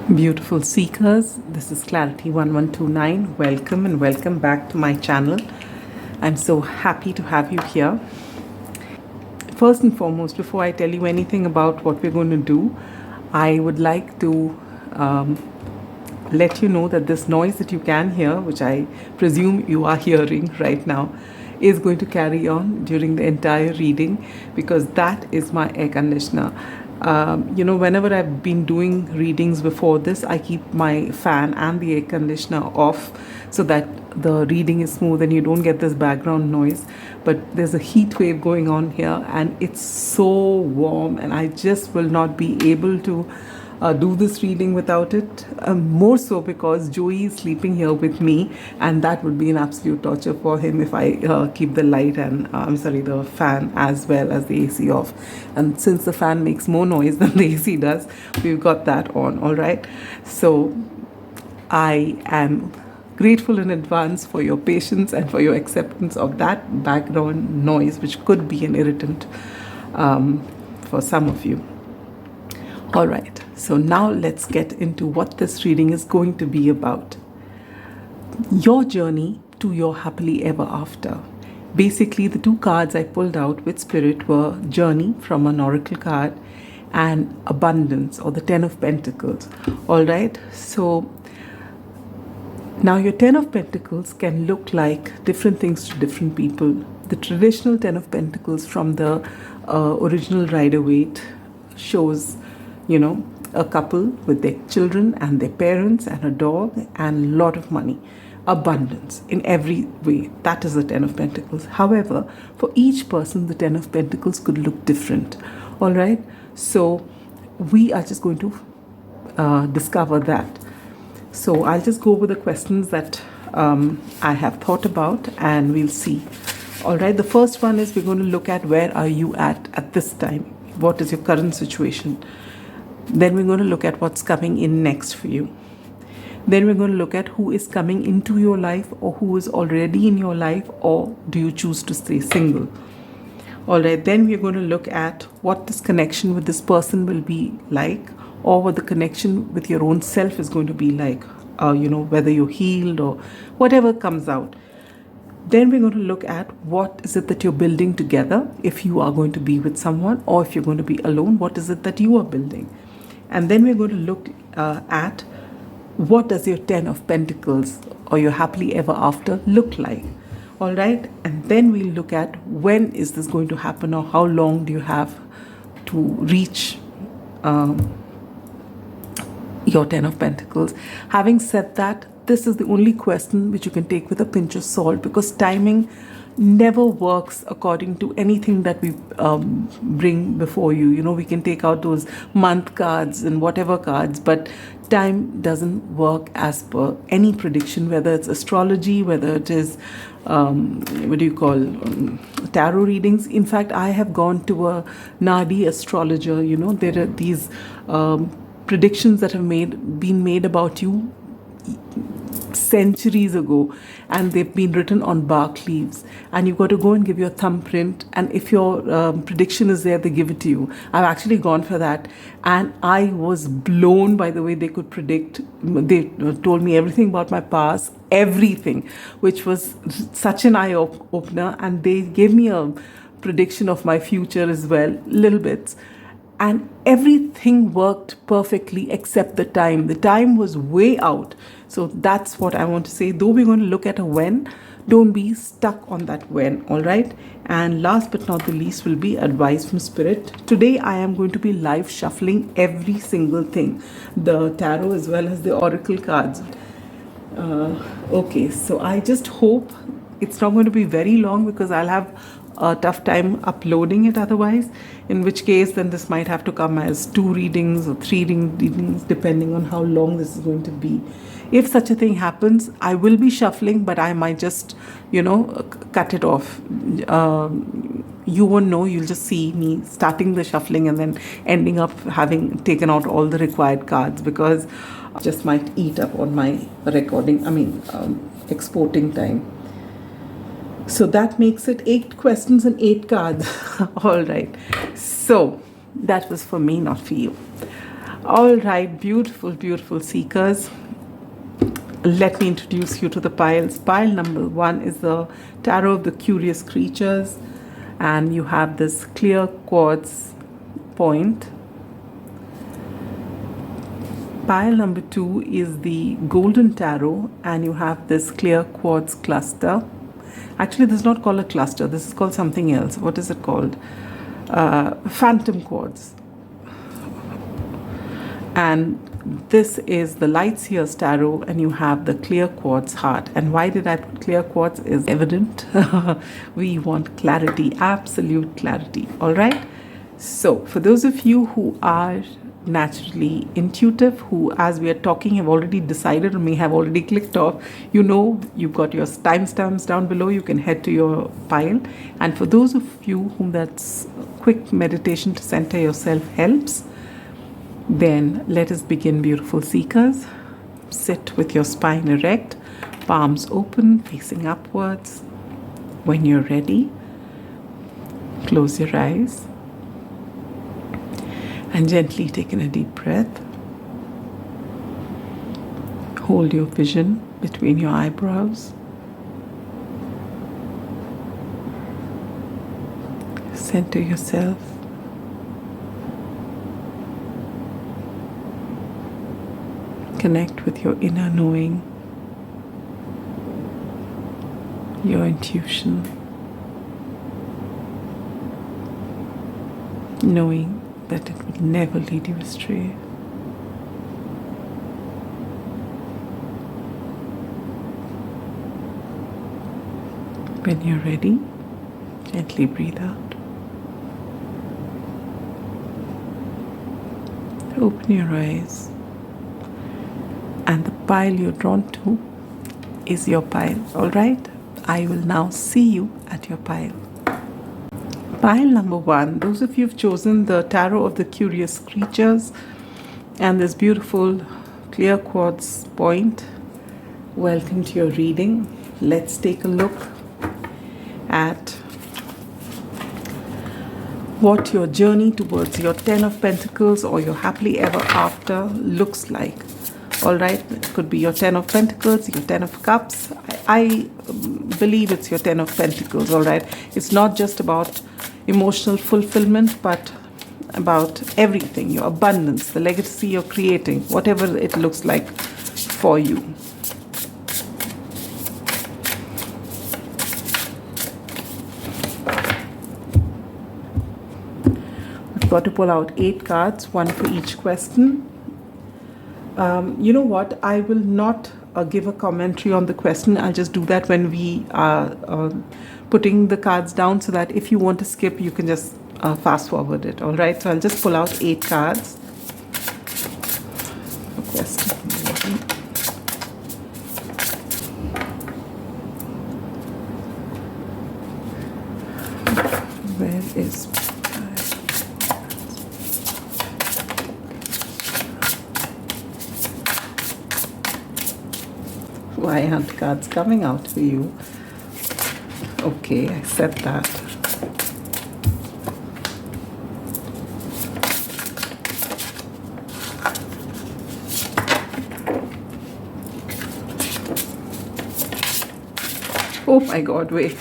Beautiful seekers, this is Clarity 1129. Welcome and welcome back to my channel. I'm so happy to have you here. First and foremost, before I tell you anything about what we're going to do, I would like to let you know that this noise that you can hear, which I presume you are hearing right now, is going to carry on during the entire reading because that is my air conditioner. Whenever I've been doing readings before this, I keep my fan and the air conditioner off so that the reading is smooth and you don't get this background noise. But there's a heat wave going on here and it's so warm, and I just will not be able to do this reading without it. More so because Joey is sleeping here with me, and that would be an absolute torture for him if I keep the light and the fan as well as the AC off. And since the fan makes more noise than the AC does, we've got that on. All right. So I am grateful in advance for your patience and for your acceptance of that background noise, which could be an irritant for some of you. All right, so now let's get into what this reading is going to be about. Your journey to your happily ever after. Basically, the two cards I pulled out with Spirit were Journey from an Oracle card and Abundance, or the Ten of Pentacles. All right, so now your Ten of Pentacles can look like different things to different people. The traditional Ten of Pentacles from the original Rider-Waite shows, a couple with their children and their parents and a dog and a lot of money. Abundance in every way. That is the Ten of Pentacles. However, for each person, the Ten of Pentacles could look different. All right. So we are just going to discover that. So I'll just go over the questions that I have thought about and we'll see. All right. The first one is we're going to look at where are you at this time? What is your current situation? Then we're going to look at what's coming in next for you. Then we're going to look at who is coming into your life or who is already in your life, or do you choose to stay single? All right, then we're going to look at what this connection with this person will be like, or what the connection with your own self is going to be like, whether you're healed or whatever comes out. Then we're going to look at what is it that you're building together, if you are going to be with someone or if you're going to be alone, what is it that you are building? And then we're going to look at what does your Ten of Pentacles or your happily ever after look like. All right. And then we'll look at when is this going to happen, or how long do you have to reach your Ten of Pentacles. Having said that, this is the only question which you can take with a pinch of salt, because timing never works according to anything that we bring before you. We can take out those month cards and whatever cards, but time doesn't work as per any prediction, whether it's astrology, whether it is tarot readings. In fact, I have gone to a Nadi astrologer. There are these predictions that have been made about you centuries ago, and they've been written on bark leaves, and you've got to go and give your thumbprint, and if your prediction is there, they give it to you. I've actually gone for that, and I was blown by the way they could predict. They told me everything about my past, everything, which was such an eye opener, and they gave me a prediction of my future as well, little bits. And everything worked perfectly except the time. The time was way out. So that's what I want to say. Though we're going to look at a when, don't be stuck on that when, all right? And last but not the least will be advice from Spirit. Today I am going to be live shuffling every single thing, the tarot as well as the oracle cards. Okay, so I just hope it's not going to be very long, because I'll have a tough time uploading it otherwise, in which case then this might have to come as 2 readings or 3 readings depending on how long this is going to be. If such a thing happens, I will be shuffling, but I might just cut it off. You won't know. You'll just see me starting the shuffling and then ending up having taken out all the required cards, because I just might eat up on my exporting time. So that makes it 8 questions and 8 cards. All right. So that was for me, not for you. All right, beautiful, beautiful seekers. Let me introduce you to the piles. Pile number 1 is the Tarot of the Curious Creatures, and you have this clear quartz point. Pile number 2 is the Golden Tarot, and you have this clear quartz cluster. Actually, this is not called a cluster. This is called something else. What is it called? Phantom quartz. And this is the Light Seer's Tarot, and you have the clear quartz heart. And why did I put clear quartz is evident. We want clarity, absolute clarity. All right. So for those of you who are naturally intuitive, who as we are talking have already decided or may have already clicked off, you know, you've got your timestamps down below. You can head to your pile. And for those of you whom that's quick meditation to center yourself helps, then let us begin, beautiful seekers. Sit with your spine erect, palms open, facing upwards. When you're ready, close your eyes and gently take in a deep breath. Hold your vision between your eyebrows. Center yourself. Connect with your inner knowing, your intuition, knowing that it will never lead you astray. When you're ready, gently breathe out. Open your eyes. And the pile you're drawn to is your pile. All right? I will now see you at your pile. Pile number 1. Those of you who've chosen the Tarot of the Curious Creatures and this beautiful clear quartz point, welcome to your reading. Let's take a look at what your journey towards your 10 of Pentacles or your happily ever after looks like. All right, it could be your 10 of Pentacles, your 10 of Cups. I believe it's your 10 of Pentacles, all right? It's not just about emotional fulfillment, but about everything, your abundance, the legacy you're creating, whatever it looks like for you. We've got to pull out 8 cards, 1 for each question. You know what? I will not give a commentary on the question. I'll just do that when we are putting the cards down, so that if you want to skip, you can just fast forward it. All right. So I'll just pull out 8 cards. The question. Where is? Why aren't cards coming out for you? Okay, I said that. Oh my God, wait.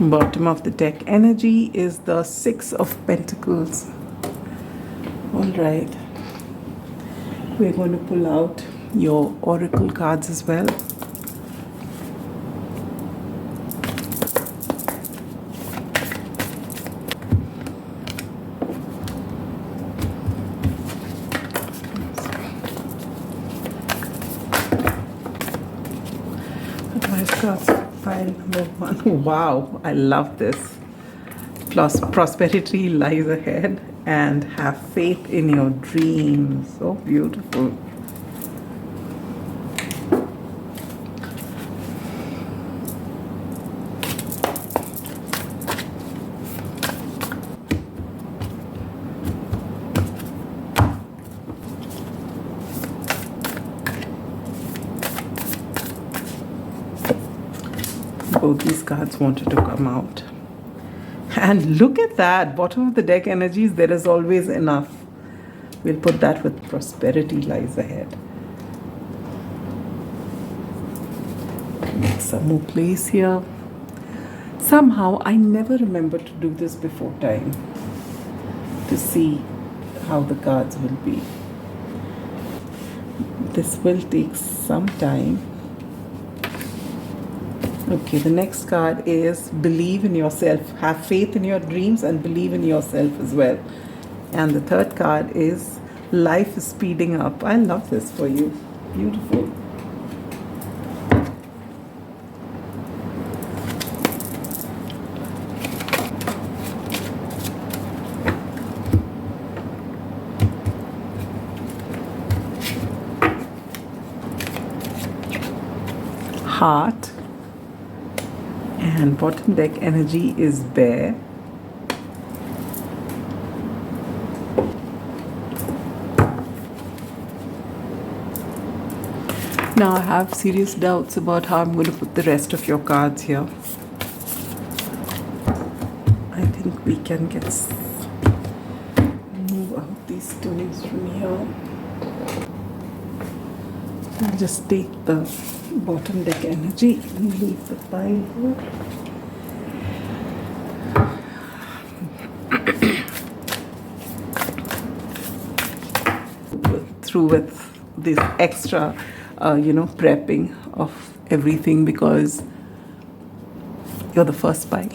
Bottom of the deck energy is the 6 of Pentacles. All right. We're going to pull out your oracle cards as well. Advice cards, pile number 1. Wow, I love this. Plus, prosperity lies ahead, and have faith in your dreams. So beautiful. Both these cards wanted to come out. And look at that, bottom of the deck energies, there is always enough. We'll put that with prosperity lies ahead. Make some more place here. Somehow, I never remember to do this before time, to see how the cards will be. This will take some time. Okay, the next card is believe in yourself. Have faith in your dreams and believe in yourself as well. And the third card is life is speeding up. I love this for you. Beautiful. Heart. And bottom deck energy is bear. Now I have serious doubts about how I'm going to put the rest of your cards here. I think we can move out these stones from here. I'll just take the bottom deck energy and leave the pile here. Through with this extra prepping of everything because you're the first pile.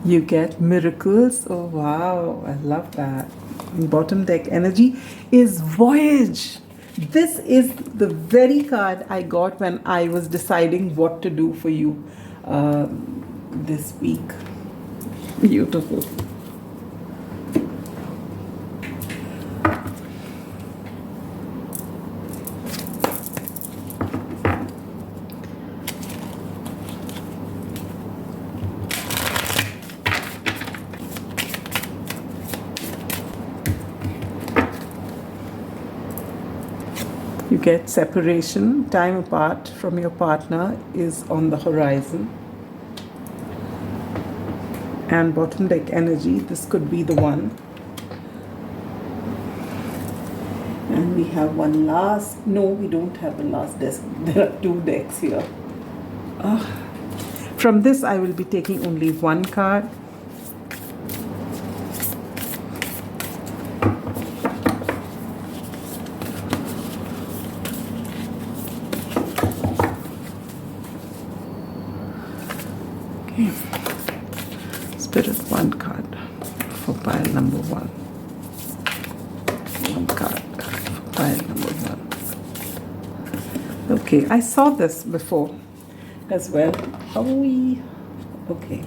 You get miracles. Oh wow, I love that. Bottom deck energy is voyage. This is the very card I got when I was deciding what to do for you this week. Beautiful. You get separation, time apart from your partner is on the horizon. And bottom deck energy, this could be the one. And we have one last, no, we don't have a last deck. There are two decks here. From this, I will be taking only one card. Spirit, one card for pile number one. One card for pile number one. Okay, I saw this before as well. Okay.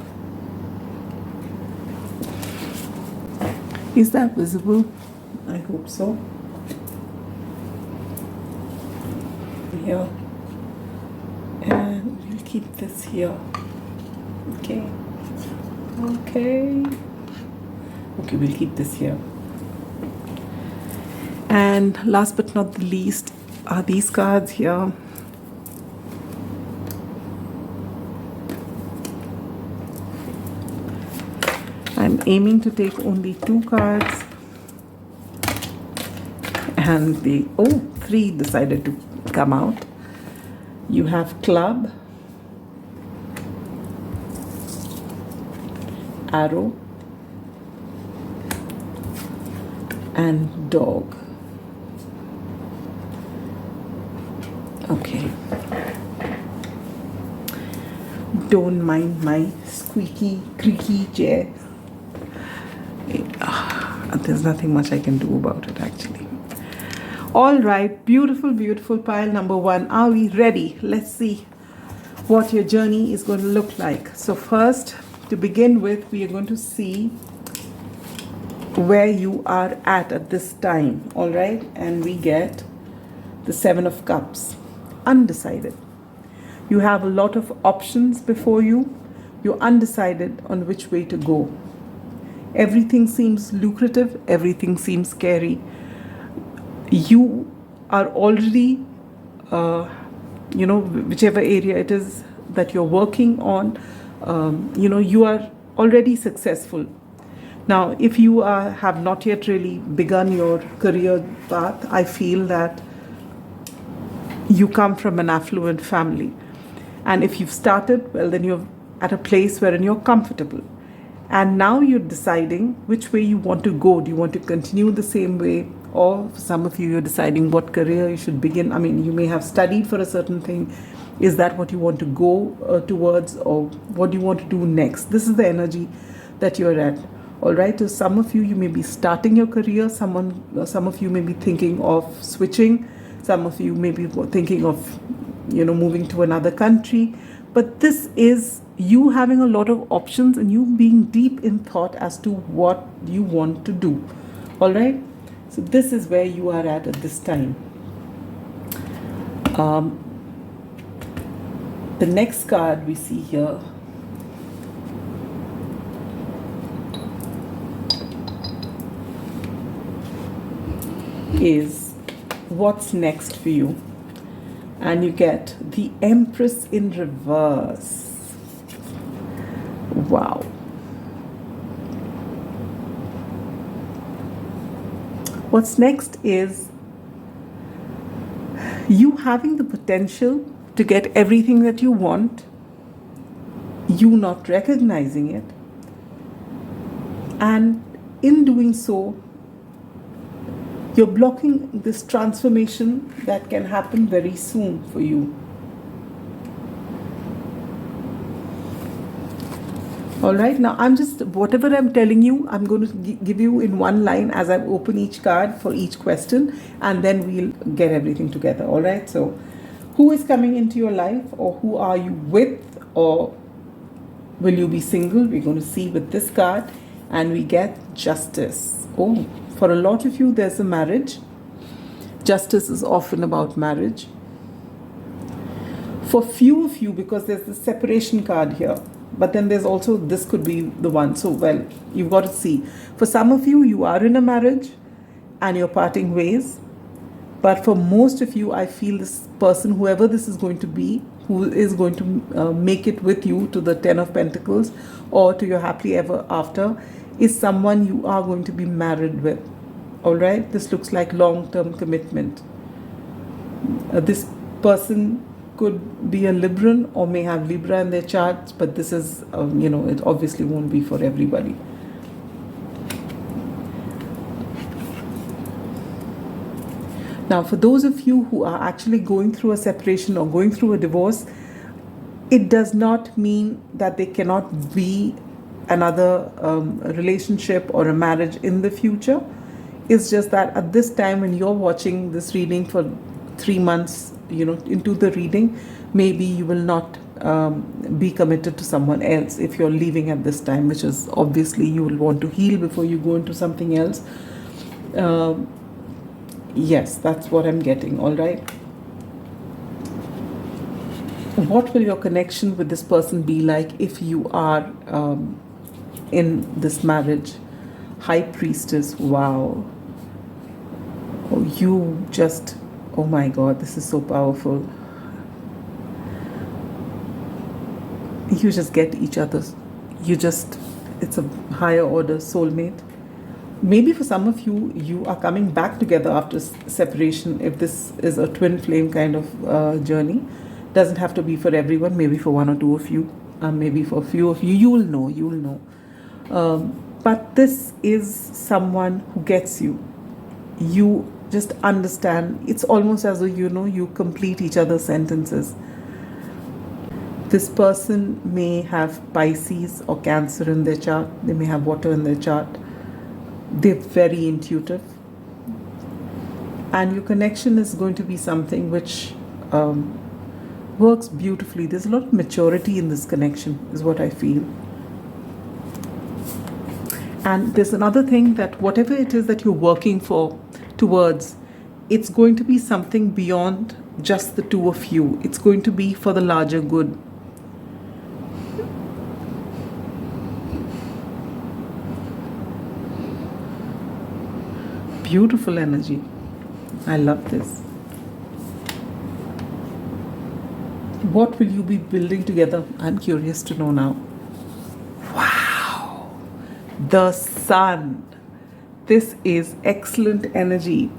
Is that visible? I hope so. Here. And we'll keep this here. Okay, we'll keep this here. And last but not the least are these cards here. I'm aiming to take only two cards. And three decided to come out. You have club, arrow, and dog. Okay. Don't mind my squeaky, creaky chair. There's nothing much I can do about it actually. All right, beautiful, beautiful pile number one. Are we ready? Let's see what your journey is going to look like. So first, to begin with, we are going to see where you are at this time, all right? And we get the Seven of Cups, undecided. You have a lot of options before you. You're undecided on which way to go. Everything seems lucrative, everything seems scary. You are already whichever area it is that you're working on, you are already successful. Now, if you have not yet really begun your career path, I feel that you come from an affluent family. And if you've started, well, then you're at a place wherein you're comfortable. And now you're deciding which way you want to go. Do you want to continue the same way? Or for some of you, you're deciding what career you should begin. I mean, you may have studied for a certain thing. Is that what you want to go towards? Or what do you want to do next? This is the energy that you're at. All right. So some of you, you may be starting your career. Some of you may be thinking of switching. Some of you may be thinking of, moving to another country. But this is you having a lot of options and you being deep in thought as to what you want to do. All right. So this is where you are at this time. The next card we see here is what's next for you. And you get the Empress in reverse. Wow. What's next is you having the potential to get everything that you want, you not recognizing it, and in doing so, you're blocking this transformation that can happen very soon for you. All right, now whatever I'm telling you, I'm going to give you in one line as I open each card for each question, and then we'll get everything together. All right, so who is coming into your life, or who are you with, or will you be single? We're going to see with this card, and we get Justice. Oh, for a lot of you, there's a marriage. Justice is often about marriage. For few of you, because there's the separation card here, but then there's also, this could be the one. So, well, you've got to see. For some of you, you are in a marriage and you're parting ways. But for most of you, I feel this person, whoever this is going to be, who is going to make it with you to the 10 of Pentacles or to your happily ever after, is someone you are going to be married with. All right? This looks like long-term commitment. This person could be a Libran or may have Libra in their charts, but this is, it obviously won't be for everybody. Now, for those of you who are actually going through a separation or going through a divorce, it does not mean that there cannot be another relationship or a marriage in the future. It's just that at this time when you're watching this reading for 3 months, into the reading, maybe you will not be committed to someone else if you're leaving at this time, which is obviously you will want to heal before you go into something else. Yes, that's what I'm getting. All right. What will your connection with this person be like if you are in this marriage? High Priestess. Wow. Oh my God, this is so powerful. You just get each other's. It's a higher order soulmate. Maybe for some of you, you are coming back together after separation. If this is a twin flame kind of journey, doesn't have to be for everyone. Maybe for one or two of you, maybe for a few of you, you will know. But this is someone who gets you. You just understand. It's almost as though you complete each other's sentences. This person may have Pisces or Cancer in their chart. They may have water in their chart. They're very intuitive. And your connection is going to be something which works beautifully. There's a lot of maturity in this connection, is what I feel. And there's another thing, that whatever it is that you're working towards, it's going to be something beyond just the two of you. It's going to be for the larger good. Beautiful energy. I love this. What will you be building together? I'm curious to know now. Wow, the sun. This is excellent energy.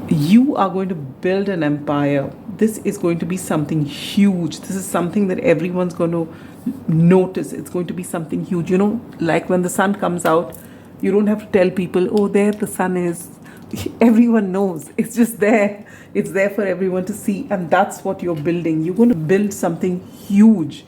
You are going to build an empire. This is going to be something huge. This is something that everyone's going to notice. It's going to be something huge. You know, like when the sun comes out, you don't have to tell people, oh, there the sun is. Everyone knows. It's just there. It's there for everyone to see. And that's what you're building. You're going to build something huge.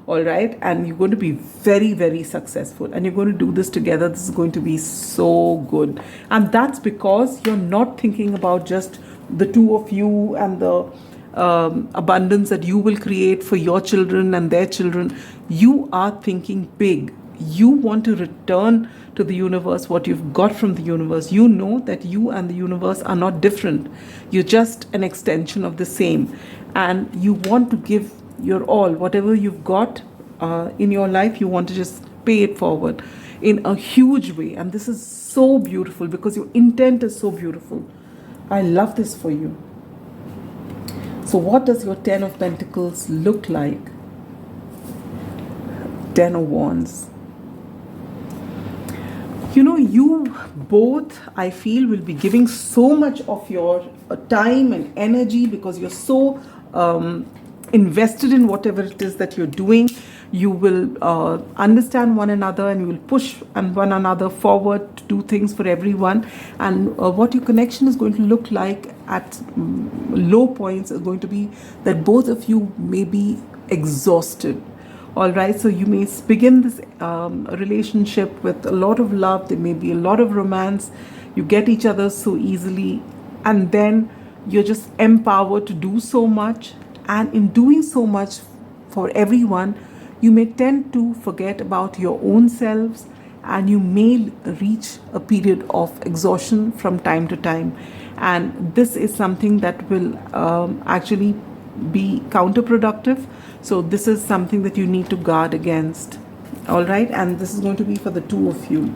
All right. And you're going to be very, very successful. And you're going to do this together. This is going to be so good. And that's because you're not thinking about just the two of you and the abundance that you will create for your children and their children. You are thinking big. You want to return to the universe what you've got from the universe. You know that you and the universe are not different. You're just an extension of the same. And you want to give your all. Whatever you've got in your life, you want to just pay it forward in a huge way. And this is so beautiful because your intent is so beautiful. I love this for you. So what does your 10 of Pentacles look like? 10 of Wands. You know, you both, I feel, will be giving so much of your time and energy because you're so invested in whatever it is that you're doing. You will understand one another and you will push one another forward to do things for everyone. And what your connection is going to look like at low points is going to be that both of you may be exhausted. All right, so you may begin this relationship with a lot of love. There may be a lot of romance. You get each other so easily, and then you're just empowered to do so much. And in doing so much for everyone, you may tend to forget about your own selves, and you may reach a period of exhaustion from time to time. And this is something that will actually be counterproductive. So this is something that you need to guard against. All right, and this is going to be for the two of you.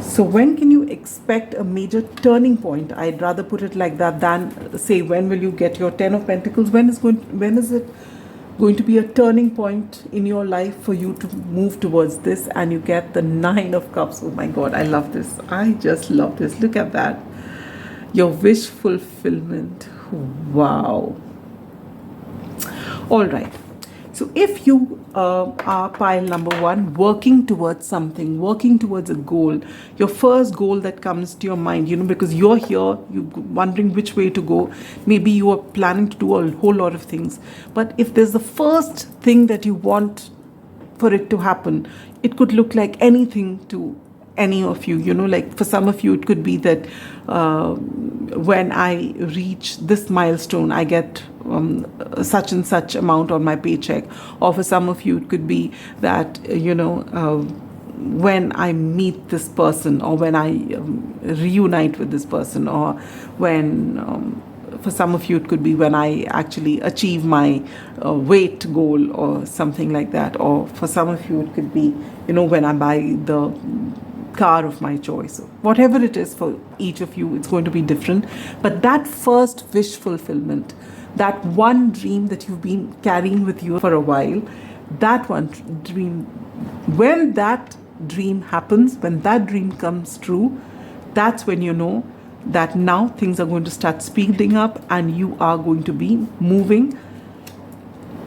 So when can you expect a major turning point? I'd rather put it like that than say when will you get your 10 of Pentacles. When is it going to be a turning point in your life for you to move towards this? And you get the 9 of Cups. Oh my God, I love this. I just love this. Look at that. Your wish fulfillment. Wow. All right. So if you are pile number 1, working towards something, working towards a goal, your first goal that comes to your mind, you know, because you're here, you're wondering which way to go. Maybe you are planning to do a whole lot of things. But if there's the first thing that you want for it to happen, it could look like anything to any of you, you know, like for some of you, it could be that when I reach this milestone, I get such and such amount on my paycheck. Or for some of you, it could be that, you know, when I meet this person, or when I reunite with this person, or when, for some of you, it could be when I actually achieve my weight goal or something like that. Or for some of you, it could be, you know, when I buy the car of my choice. Whatever it is for each of you, it's going to be different. But that first wish fulfillment, that one dream that you've been carrying with you for a while, that one dream, when that dream happens, when that dream comes true, that's when you know that now things are going to start speeding up and you are going to be moving,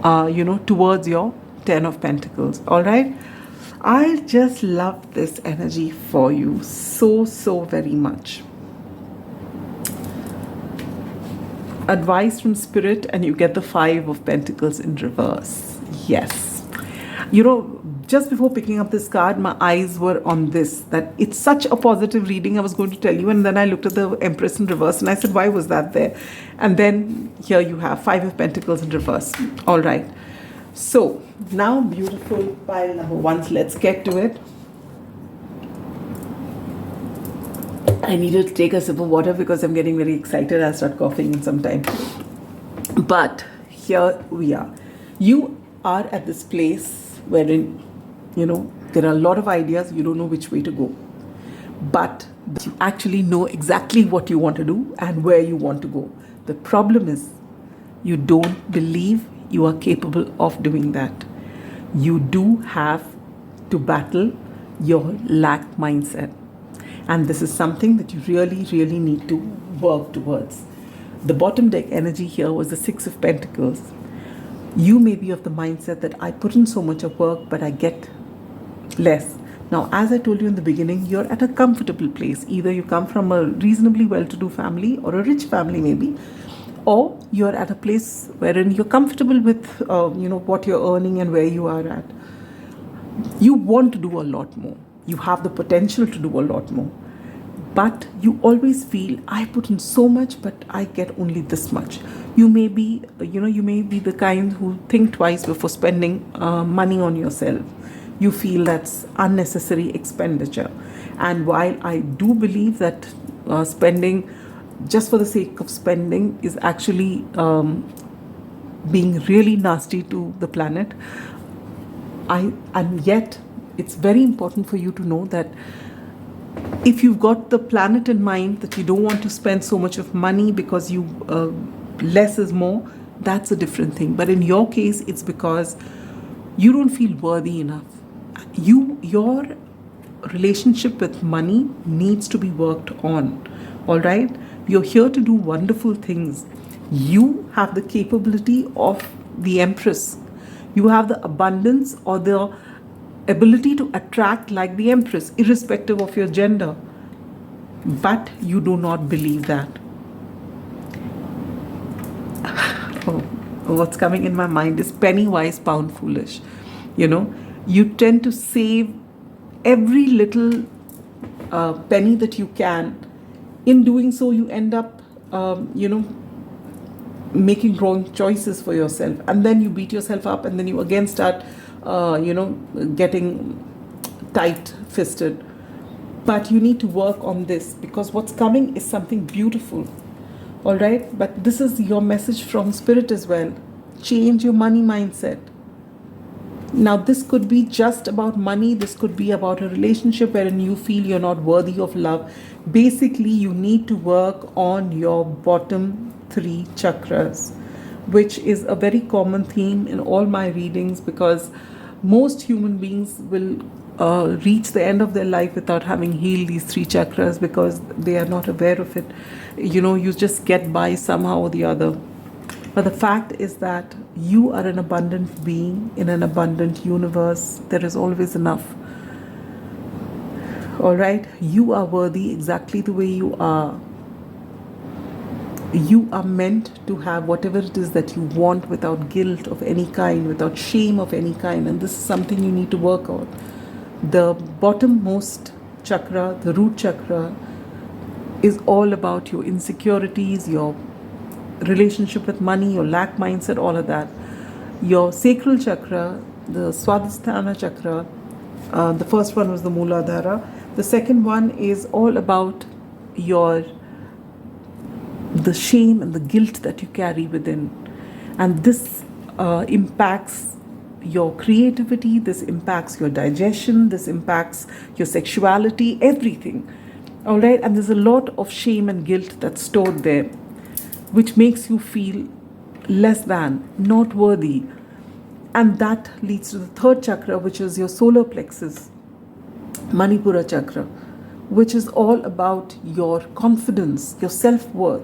you know, towards your 10 of Pentacles. All right. I just love this energy for you so, so very much. Advice from Spirit, and you get the 5 of Pentacles in reverse. Yes. You know, just before picking up this card, my eyes were on this, that it's such a positive reading. I was going to tell you, and then I looked at the Empress in reverse and I said, why was that there? And then here you have 5 of Pentacles in reverse. All right. So now, beautiful pile number 1, let's get to it. I needed to take a sip of water because I'm getting very excited. I'll start coughing in some time. But here we are. You are at this place wherein, you know, there are a lot of ideas. You don't know which way to go. But you actually know exactly what you want to do and where you want to go. The problem is you don't believe you are capable of doing that. You do have to battle your lack mindset. And this is something that you really, really need to work towards. The bottom deck energy here was the Six of Pentacles. You may be of the mindset that I put in so much of work, but I get less. Now, as I told you in the beginning, you're at a comfortable place. Either you come from a reasonably well-to-do family or a rich family maybe, or you're at a place wherein you're comfortable with what you're earning and where you are at. You want to do a lot more. You have the potential to do a lot more. But you always feel, I put in so much, but I get only this much. You may be the kind who think twice before spending money on yourself. You feel that's unnecessary expenditure. And while I do believe that spending just for the sake of spending is actually being really nasty to the planet, and yet it's very important for you to know that if you've got the planet in mind, that you don't want to spend so much of money because you less is more, that's a different thing. But in your case, it's because you don't feel worthy enough. Your relationship with money needs to be worked on. All right, you're here to do wonderful things. You have the capability of the Empress. You have the abundance or the ability to attract like the Empress, irrespective of your gender. But you do not believe that. What's coming in my mind is penny wise, pound foolish. You tend to save every little penny that you can. In doing so, you end up, making wrong choices for yourself. And then you beat yourself up, and then you again start getting tight-fisted. But you need to work on this, because what's coming is something beautiful. All right? But this is your message from Spirit as well. Change your money mindset. Now, this could be just about money. This could be about a relationship wherein you feel you're not worthy of love. Basically, you need to work on your bottom 3 chakras, which is a very common theme in all my readings, because most human beings will reach the end of their life without having healed these 3 chakras, because they are not aware of it. You just get by somehow or the other. But the fact is that you are an abundant being in an abundant universe. There is always enough. All right? You are worthy exactly the way you are. You are meant to have whatever it is that you want without guilt of any kind, without shame of any kind. And this is something you need to work on. The bottommost chakra, the root chakra, is all about your insecurities, your relationship with money, your lack mindset, all of that. Your sacral chakra, the Swadhisthana chakra, the first one was the Mooladhara. The second one is all about the shame and the guilt that you carry within. And this impacts your creativity, this impacts your digestion, this impacts your sexuality, everything. All right? And there's a lot of shame and guilt that's stored there, which makes you feel less than, not worthy. And that leads to the third chakra, which is your solar plexus, Manipura chakra, which is all about your confidence, your self-worth.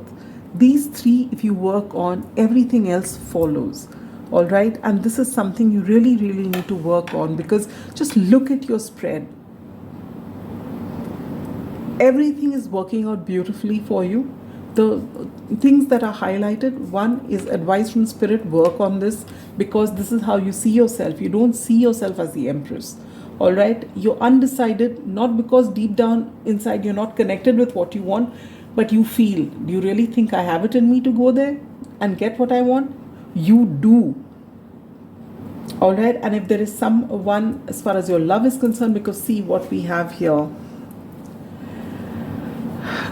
These 3, if you work on, everything else follows. All right? And this is something you really, really need to work on, because just look at your spread. Everything is working out beautifully for you. The things that are highlighted, one is advice from Spirit, work on this, because this is how you see yourself. You don't see yourself as the Empress. All right? You're undecided, not because deep down inside you're not connected with what you want, but you feel, do you really think I have it in me to go there and get what I want? You do. All right? And if there is someone, as far as your love is concerned, because see what we have here.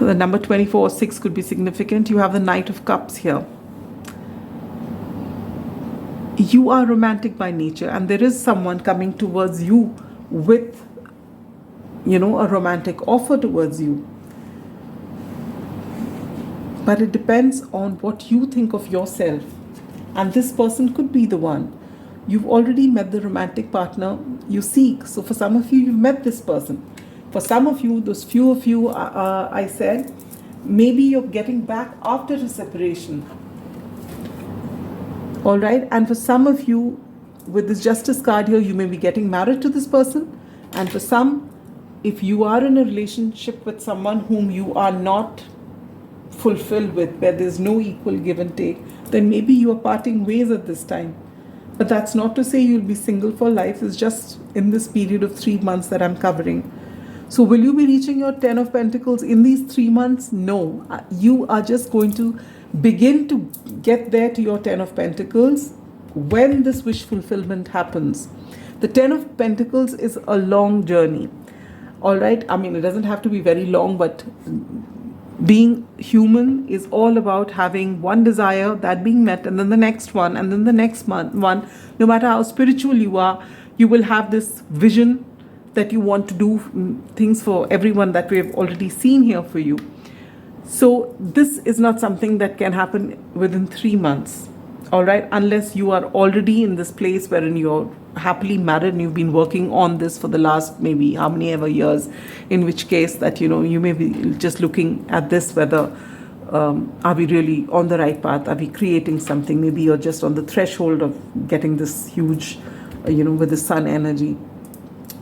The number 24 or 6 could be significant. You have the Knight of Cups here. You are romantic by nature, and there is someone coming towards you with, a romantic offer towards you. But it depends on what you think of yourself. And this person could be the one. You've already met the romantic partner you seek. So for some of you, you've met this person. For some of you, those few of you, I said, maybe you're getting back after a separation. All right. And for some of you, with this justice card here, you may be getting married to this person. And for some, if you are in a relationship with someone whom you are not fulfilled with, where there's no equal give and take, then maybe you are parting ways at this time. But that's not to say you'll be single for life. It's just in this period of 3 months that I'm covering. So will you be reaching your 10 of Pentacles in these 3 months? No. You are just going to begin to get there to your 10 of Pentacles when this wish fulfillment happens. The 10 of Pentacles is a long journey. All right. I mean, it doesn't have to be very long, but being human is all about having one desire, that being met, and then the next one, and then the next one. No matter how spiritual you are, you will have this vision that you want to do things for everyone that we have already seen here for you. So this is not something that can happen within 3 months, all right, unless you are already in this place wherein you're happily married and you've been working on this for the last maybe how many ever years, in which case that, you know, you may be just looking at this, whether are we really on the right path? Are we creating something? Maybe you're just on the threshold of getting this huge, with the sun energy,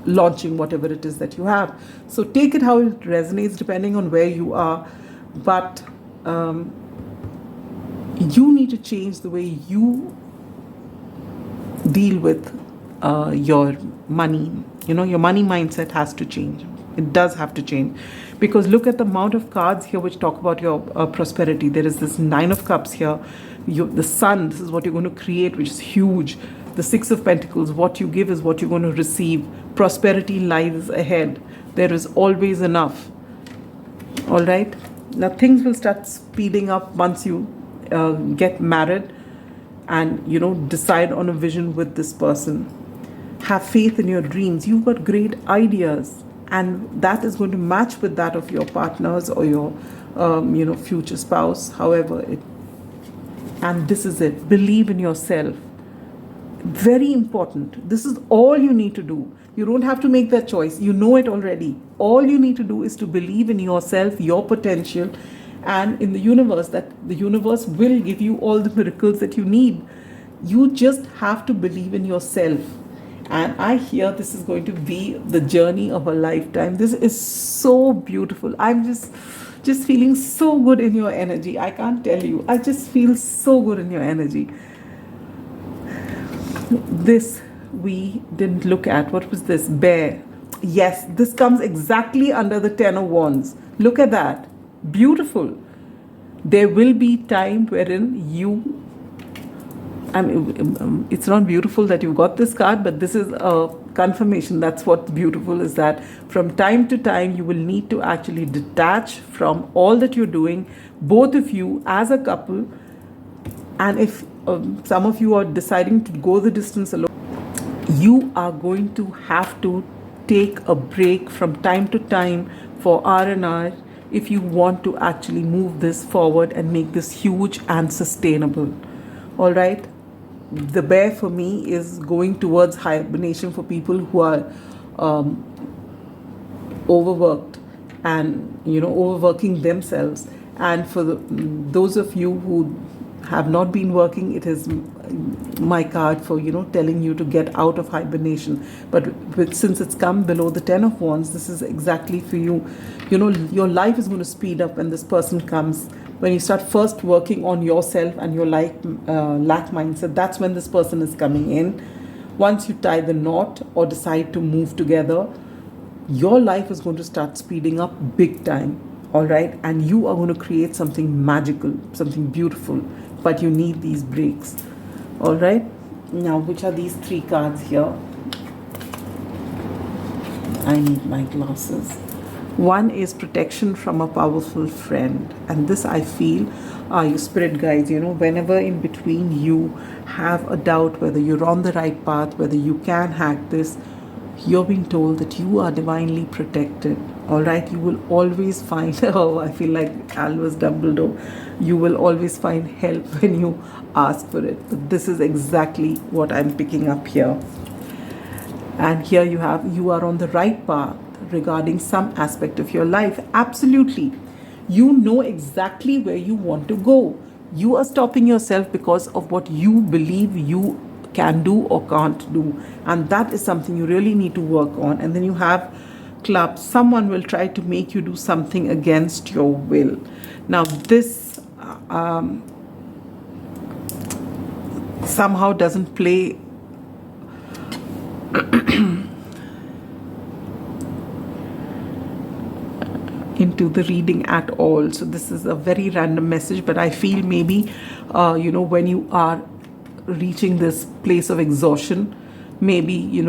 launching whatever it is that you have. So take it how it resonates depending on where you are. But you need to change the way you deal with your money. Your money mindset has to change. It does have to change, because look at the amount of cards here which talk about your prosperity. There is this 9 of Cups here. The Sun, this is what you're going to create, which is huge. The 6 of Pentacles, what you give is what you're going to receive. Prosperity lies ahead. There is always enough. All right. Now things will start speeding up once you get married and decide on a vision with this person. Have faith in your dreams. You've got great ideas, and that is going to match with that of your partners or your future spouse, however it. And this is it. Believe in yourself. Very important. This is all you need to do. You don't have to make that choice. You know it already. All you need to do is to believe in yourself, your potential, and in the universe, that the universe will give you all the miracles that you need. You just have to believe in yourself. And I hear this is going to be the journey of a lifetime. This is so beautiful. I'm just feeling so good in your energy. I can't tell you. I just feel so good in your energy. This we didn't look at. What was this? Bear. Yes, this comes exactly under the 10 of Wands. Look at that. Beautiful. There will be time wherein it's not beautiful that you got this card, but this is a confirmation. That's what's beautiful, is that from time to time you will need to actually detach from all that you're doing, both of you as a couple. And if some of you are deciding to go the distance alone, you are going to have to take a break from time to time for R&R if you want to actually move this forward and make this huge and sustainable. All right. The bear for me is going towards hibernation for people who are overworked and overworking themselves. And for those of you who have not been working, it is my card for telling you to get out of hibernation. But since it's come below the 10 of Wands, this is exactly for you. Your life is going to speed up when this person comes. When you start first working on yourself and your lack mindset, that's when this person is coming in. Once you tie the knot or decide to move together, your life is going to start speeding up big time. All right. And you are going to create something magical, something beautiful. But you need these breaks. All right. Now, which are these 3 cards here? I need my glasses. One is protection from a powerful friend. And this, I feel, are your spirit guides. Whenever in between you have a doubt whether you're on the right path, whether you can hack this, You're being told that you are divinely protected. All right, you will always find, oh, I feel like Albus Dumbledore, you will always find help when you ask for it. But this is exactly what I'm picking up here. And here you are on the right path regarding some aspect of your life. Absolutely. You know exactly where you want to go. You are stopping yourself because of what you believe you can do or can't do. And that is something you really need to work on. And then you have clubs. Someone will try to make you do something against your will. Now, this somehow doesn't play into the reading at all. So this is a very random message, but I feel maybe when you are reaching this place of exhaustion, maybe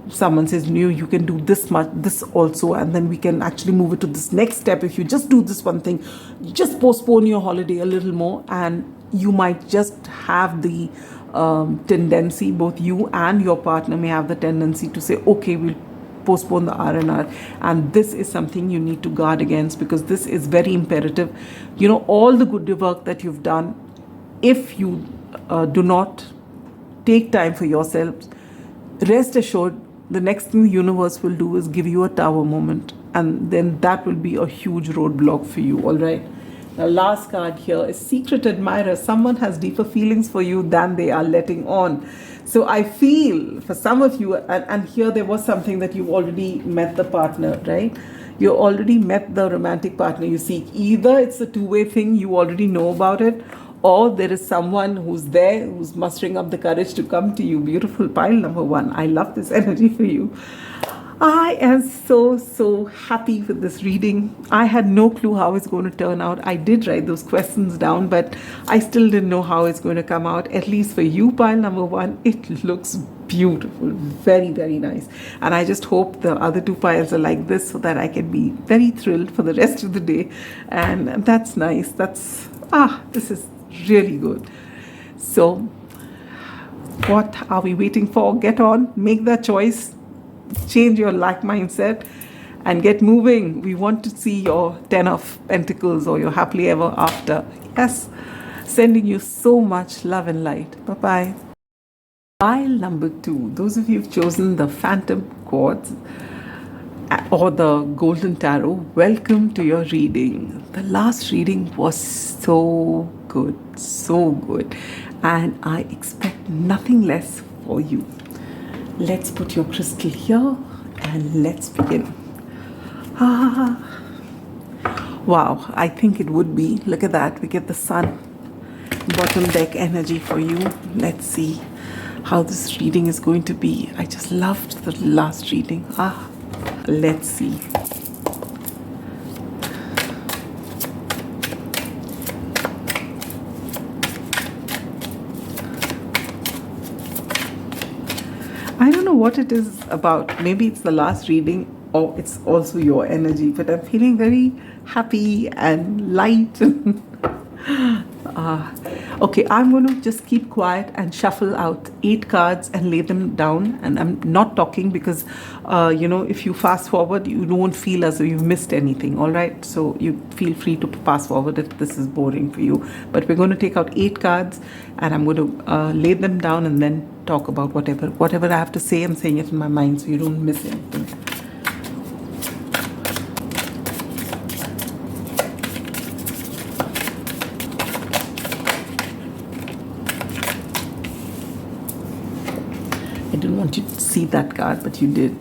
someone says, no, you can do this much, this also, and then we can actually move it to this next step. If you just do this one thing, just postpone your holiday a little more, and you might just have the tendency, both you and your partner may have the tendency to say, okay, we'll postpone the R&R. And this is something you need to guard against, because this is very imperative. All the good work that you've done, if you do not take time for yourselves, rest assured the next thing the universe will do is give you a tower moment, and then that will be a huge roadblock for you. All right. The last card here is Secret Admirer. Someone has deeper feelings for you than they are letting on. So I feel for some of you, and here there was something that you've already met the partner, right? You already met the romantic partner you seek. Either it's a two-way thing, you already know about it, or there is someone who's there, who's mustering up the courage to come to you. Beautiful pile number 1. I love this energy for you. I am so happy with this reading. I had no clue how it's going to turn out. I did write those questions down, but I still didn't know how it's going to come out. At least for you, pile number 1, it looks beautiful. Very, very nice. And I just hope the other 2 piles are like this, so that I can be very thrilled for the rest of the day. And that's nice. This is really good. So what are we waiting for? Get on, make that choice. Change your lack mindset and get moving. We want to see your 10 of Pentacles or your happily ever after. Yes, sending you so much love and light. Bye-bye. Pile number 2. Those of you who've chosen the Phantom Quartz or the Golden Tarot, welcome to your reading. The last reading was so good, and I expect nothing less for you. Let's put your crystal here and let's begin. Wow, I think it would be. Look at that. We get the sun. Bottom deck energy for you. Let's see how this reading is going to be. I just loved the last reading. Let's see. I don't know what it is about. Maybe it's the last reading, or it's also your energy, but I'm feeling very happy and light. Okay, I'm going to just keep quiet and shuffle out 8 cards and lay them down. And I'm not talking because, if you fast forward, you don't feel as though you've missed anything, all right? So you feel free to fast forward if this is boring for you. But we're going to take out 8 cards and I'm going to lay them down and then talk about whatever I have to say. I'm saying it in my mind so you don't miss anything. I didn't want you to see that card, but you did.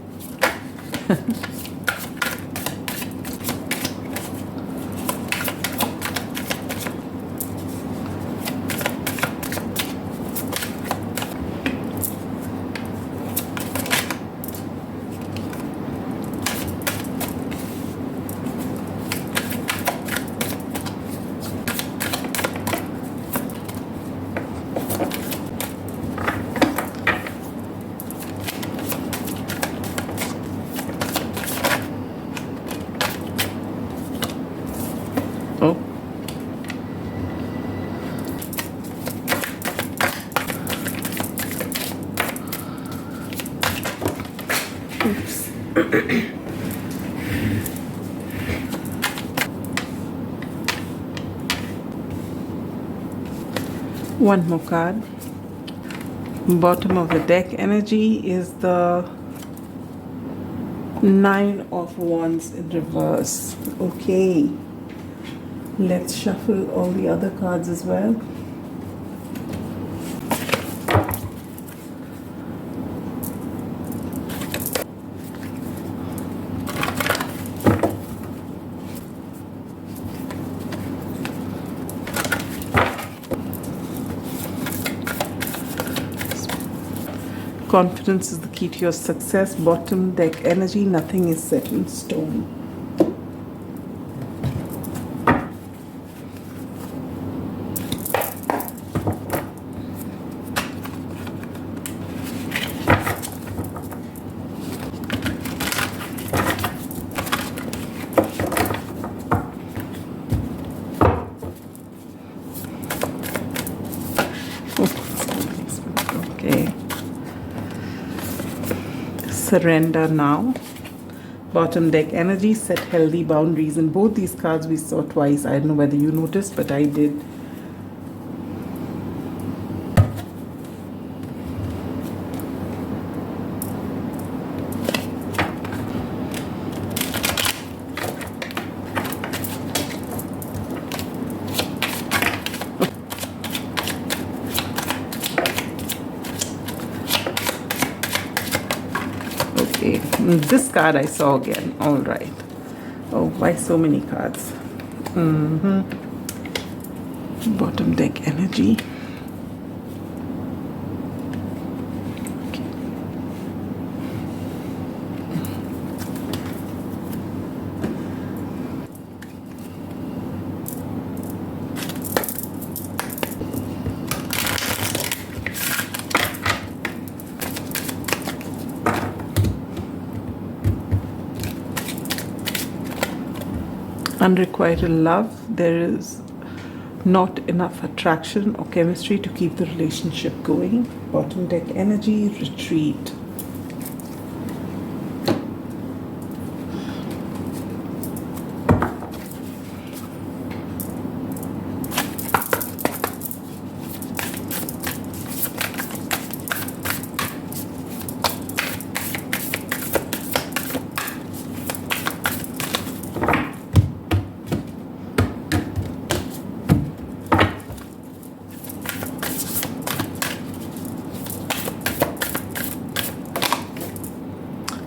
Oops. One more card. Bottom of the deck energy is the Nine of Wands in reverse. Okay. Let's shuffle all the other cards as well. Confidence is the key to your success. Bottom deck energy, nothing is set in stone. Okay. Surrender now. Bottom deck energy, set healthy boundaries. And both these cards we saw twice. I don't know whether you noticed, but I did. Okay, this card I saw again. All right. Oh, why so many cards? Bottom deck energy. Okay. Unrequited love. There is not enough attraction or chemistry to keep the relationship going. Bottom deck energy, retreat.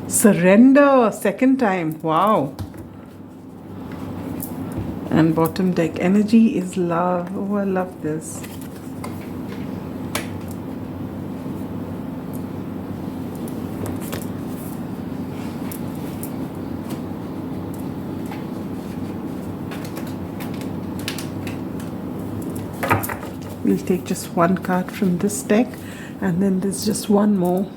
Surrender, second time. Wow. And bottom deck energy is love. Oh, I love this. We'll take just one card from this deck, and then there's just one more.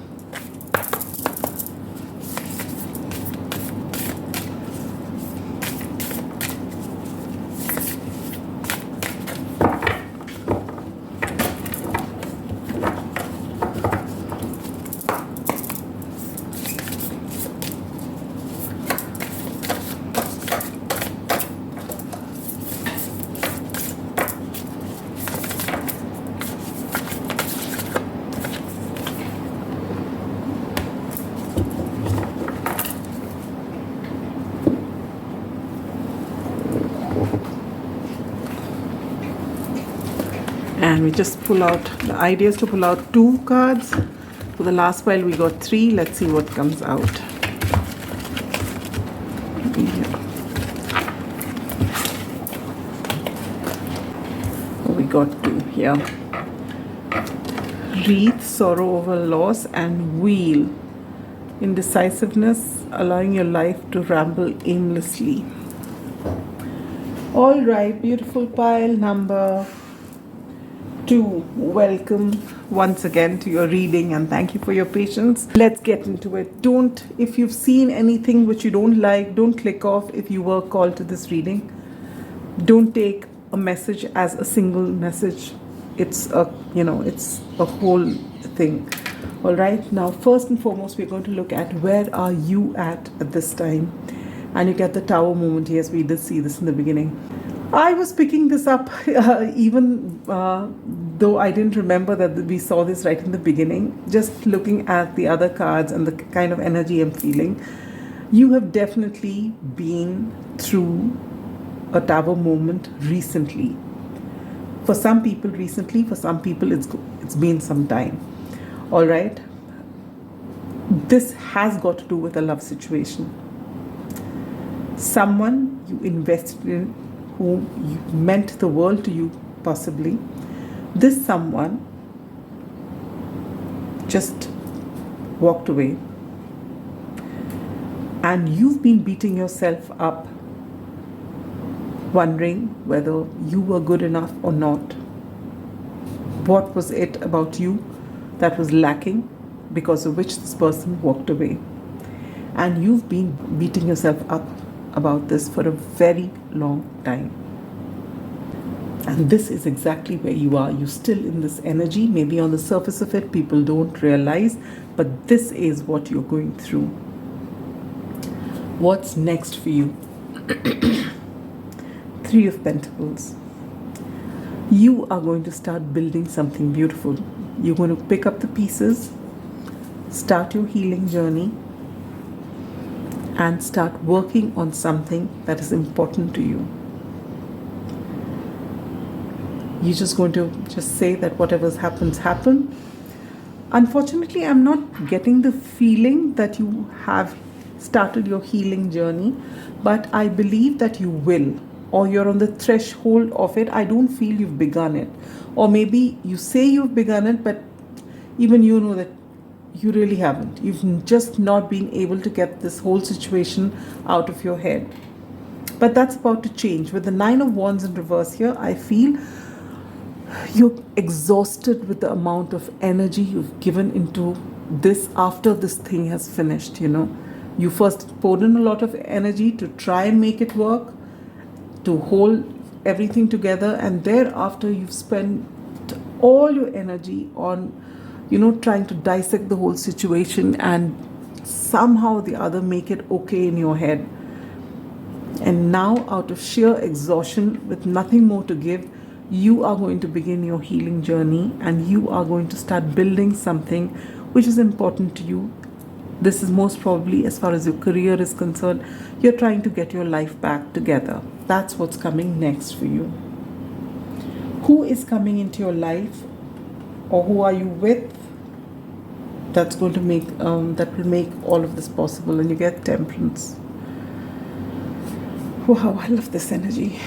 And we just pull out, the idea is to pull out 2 cards. For the last pile we got 3. Let's see what comes out. We got 2 here. Wreath, sorrow over loss, and wheel. Indecisiveness, allowing your life to ramble aimlessly. All right, beautiful pile number 2. Welcome once again to your reading, and thank you for your patience. Let's get into it. If you've seen anything which you don't like, don't click off. If you were called to this reading, don't take a message as a single message. It's a whole thing. All right, now first and foremost, we're going to look at where are you at this time. And you get the tower moment. Yes, we did see this in the beginning. I was picking this up even though I didn't remember that we saw this right in the beginning. Just looking at the other cards and the kind of energy I'm feeling, you have definitely been through a tower moment recently. For some people recently, for some people it's been some time. All right, this has got to do with a love situation. Someone you invested in, who meant the world to you, possibly. This someone just walked away, and you've been beating yourself up, wondering whether you were good enough or not. What was it about you that was lacking, because of which this person walked away? And you've been beating yourself up about this for a very long time. And this is exactly where you are. You're still in this energy. Maybe on the surface of it, people don't realize, but this is what you're going through. What's next for you? Three of Pentacles. You are going to start building something beautiful. You're going to pick up the pieces, start your healing journey, and start working on something that is important to you. You're just going to just say that whatever's happens, happen. Unfortunately, I'm not getting the feeling that you have started your healing journey, but I believe that you will, or you're on the threshold of it. I don't feel you've begun it. Or maybe you say you've begun it, but even you know that you really haven't. You've just not been able to get this whole situation out of your head. But that's about to change. With the Nine of Wands in reverse here, I feel you're exhausted with the amount of energy you've given into this after this thing has finished, You first poured in a lot of energy to try and make it work, to hold everything together, and thereafter you've spent all your energy on trying to dissect the whole situation and somehow or the other make it okay in your head. And now, out of sheer exhaustion, with nothing more to give, you are going to begin your healing journey, and you are going to start building something which is important to you. This is most probably, as far as your career is concerned, you're trying to get your life back together. That's what's coming next for you. Who is coming into your life, or who are you with, that's going to make that will make all of this possible? And you get Temperance. Wow, I love this energy.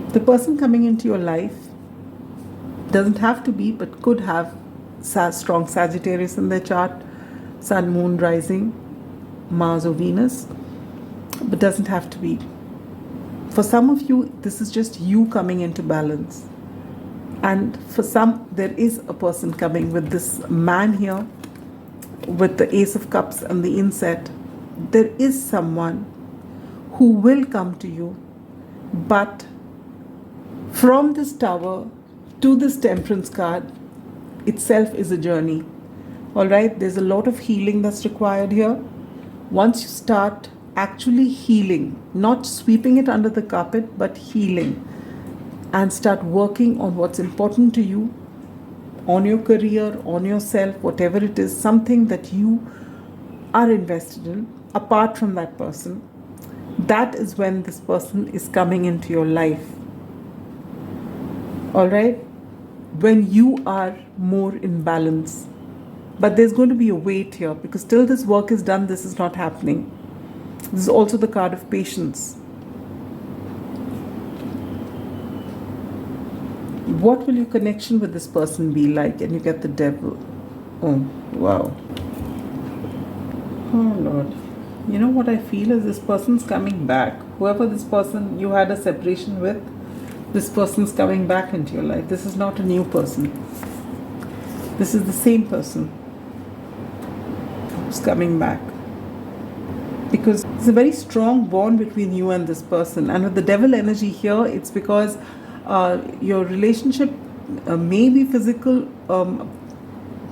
The person coming into your life doesn't have to be, but could have strong Sagittarius in their chart, Sun, Moon, Rising, Mars or Venus, but doesn't have to be. For some of you, this is just you coming into balance. And for some, there is a person coming with this man here, with the Ace of Cups and the inset. There is someone who will come to you, but from this Tower to this Temperance card itself is a journey. All right, there's a lot of healing that's required here. Once you start actually healing, not sweeping it under the carpet, but healing, and start working on what's important to you, on your career, on yourself, whatever it is, something that you are invested in, apart from that person, that is when this person is coming into your life. All right, when you are more in balance. But there's going to be a wait here, because till this work is done, this is not happening. This is also the card of patience. What will your connection with this person be like? And you get the Devil. Oh, wow. Oh, Lord. You know what I feel is this person's coming back. Whoever this person you had a separation with, this person's coming back into your life. This is not a new person. This is the same person who's coming back. Because there's a very strong bond between you and this person. And with the Devil energy here, it's because your relationship maybe physical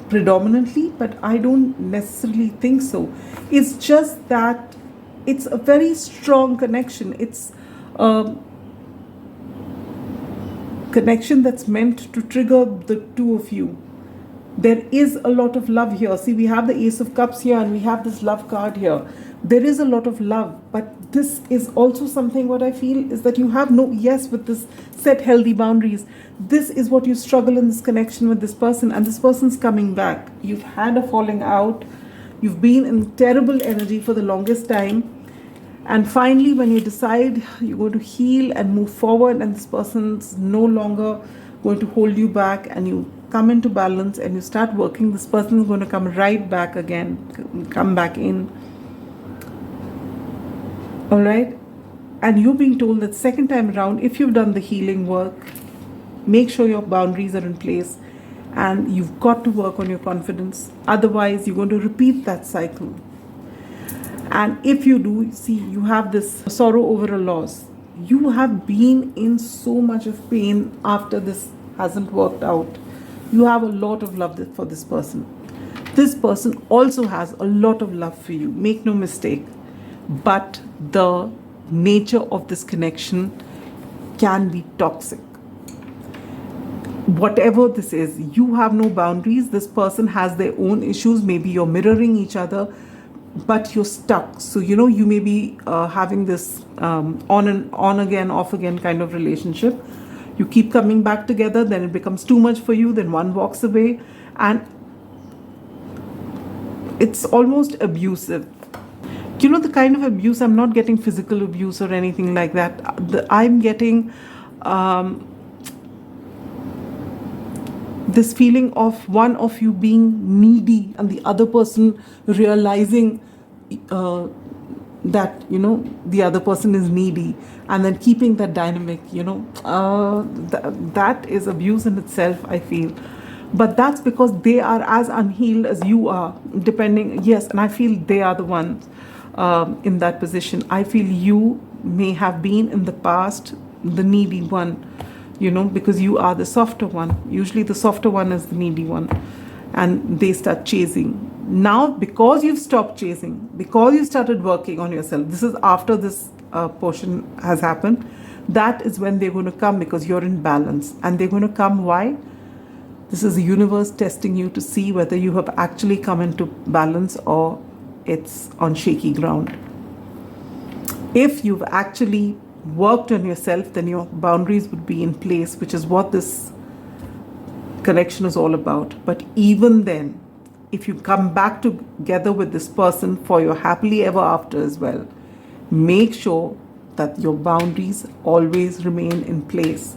predominantly, but I don't necessarily think so. It's just that it's a very strong connection. It's a connection that's meant to trigger the two of you. There is a lot of love here. See, we have the Ace of Cups here and we have this love card here. There is a lot of love, but this is also something what I feel is that you have no, yes, with this set healthy boundaries. This is what you struggle in this connection with this person, and this person's coming back. You've had a falling out. You've been in terrible energy for the longest time. And finally, when you decide you're going to heal and move forward, and this person's no longer going to hold you back, and you come into balance and you start working, this person is going to come right back again, come back in. All right? And you're being told that second time around, if you've done the healing work, make sure your boundaries are in place, and you've got to work on your confidence. Otherwise, you're going to repeat that cycle. And if you do, see, you have this sorrow over a loss. You have been in so much of pain after this hasn't worked out. You have a lot of love for this person. This person also has a lot of love for you. Make no mistake. But the nature of this connection can be toxic. Whatever this is, you have no boundaries. This person has their own issues. Maybe you're mirroring each other, but you're stuck. So, you may be having this on again, off again kind of relationship. You keep coming back together, then it becomes too much for you, then one walks away, and it's almost abusive. The kind of abuse, I'm not getting physical abuse or anything like that. I'm getting this feeling of one of you being needy and the other person realizing that the other person is needy, and then keeping that dynamic. That is abuse in itself, I feel. But that's because they are as unhealed as you are, depending. Yes, and I feel they are the ones in that position. I feel you may have been in the past the needy one, because you are the softer one. Usually the softer one is the needy one, and they start chasing. Now, because you've stopped chasing, because you started working on yourself, this is after this portion has happened, that is when they're going to come, because you're in balance. And they're going to come, why? This is the universe testing you to see whether you have actually come into balance or it's on shaky ground. If you've actually worked on yourself, then your boundaries would be in place, which is what this connection is all about. But even then, if you come back together with this person for your happily ever after as well, make sure that your boundaries always remain in place.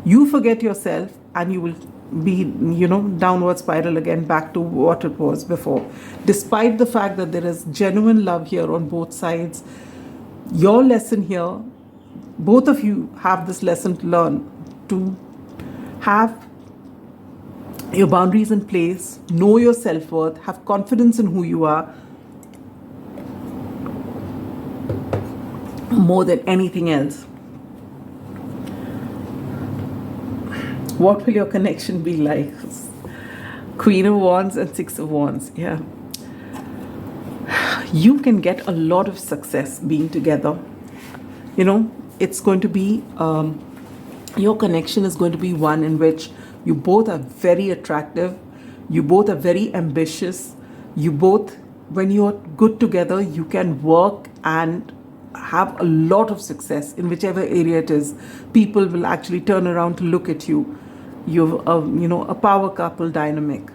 You forget yourself and you will be, downward spiral again back to what it was before. Despite the fact that there is genuine love here on both sides, your lesson here, both of you have this lesson to learn, to have your boundaries in place, know your self-worth, have confidence in who you are, more than anything else. What will your connection be like? Queen of Wands and Six of Wands. Yeah. You can get a lot of success being together. It's going to be, your connection is going to be one in which you both are very attractive. You both are very ambitious. You both, when you're good together, you can work and have a lot of success in whichever area it is. People will actually turn around to look at you. You've a power couple dynamic.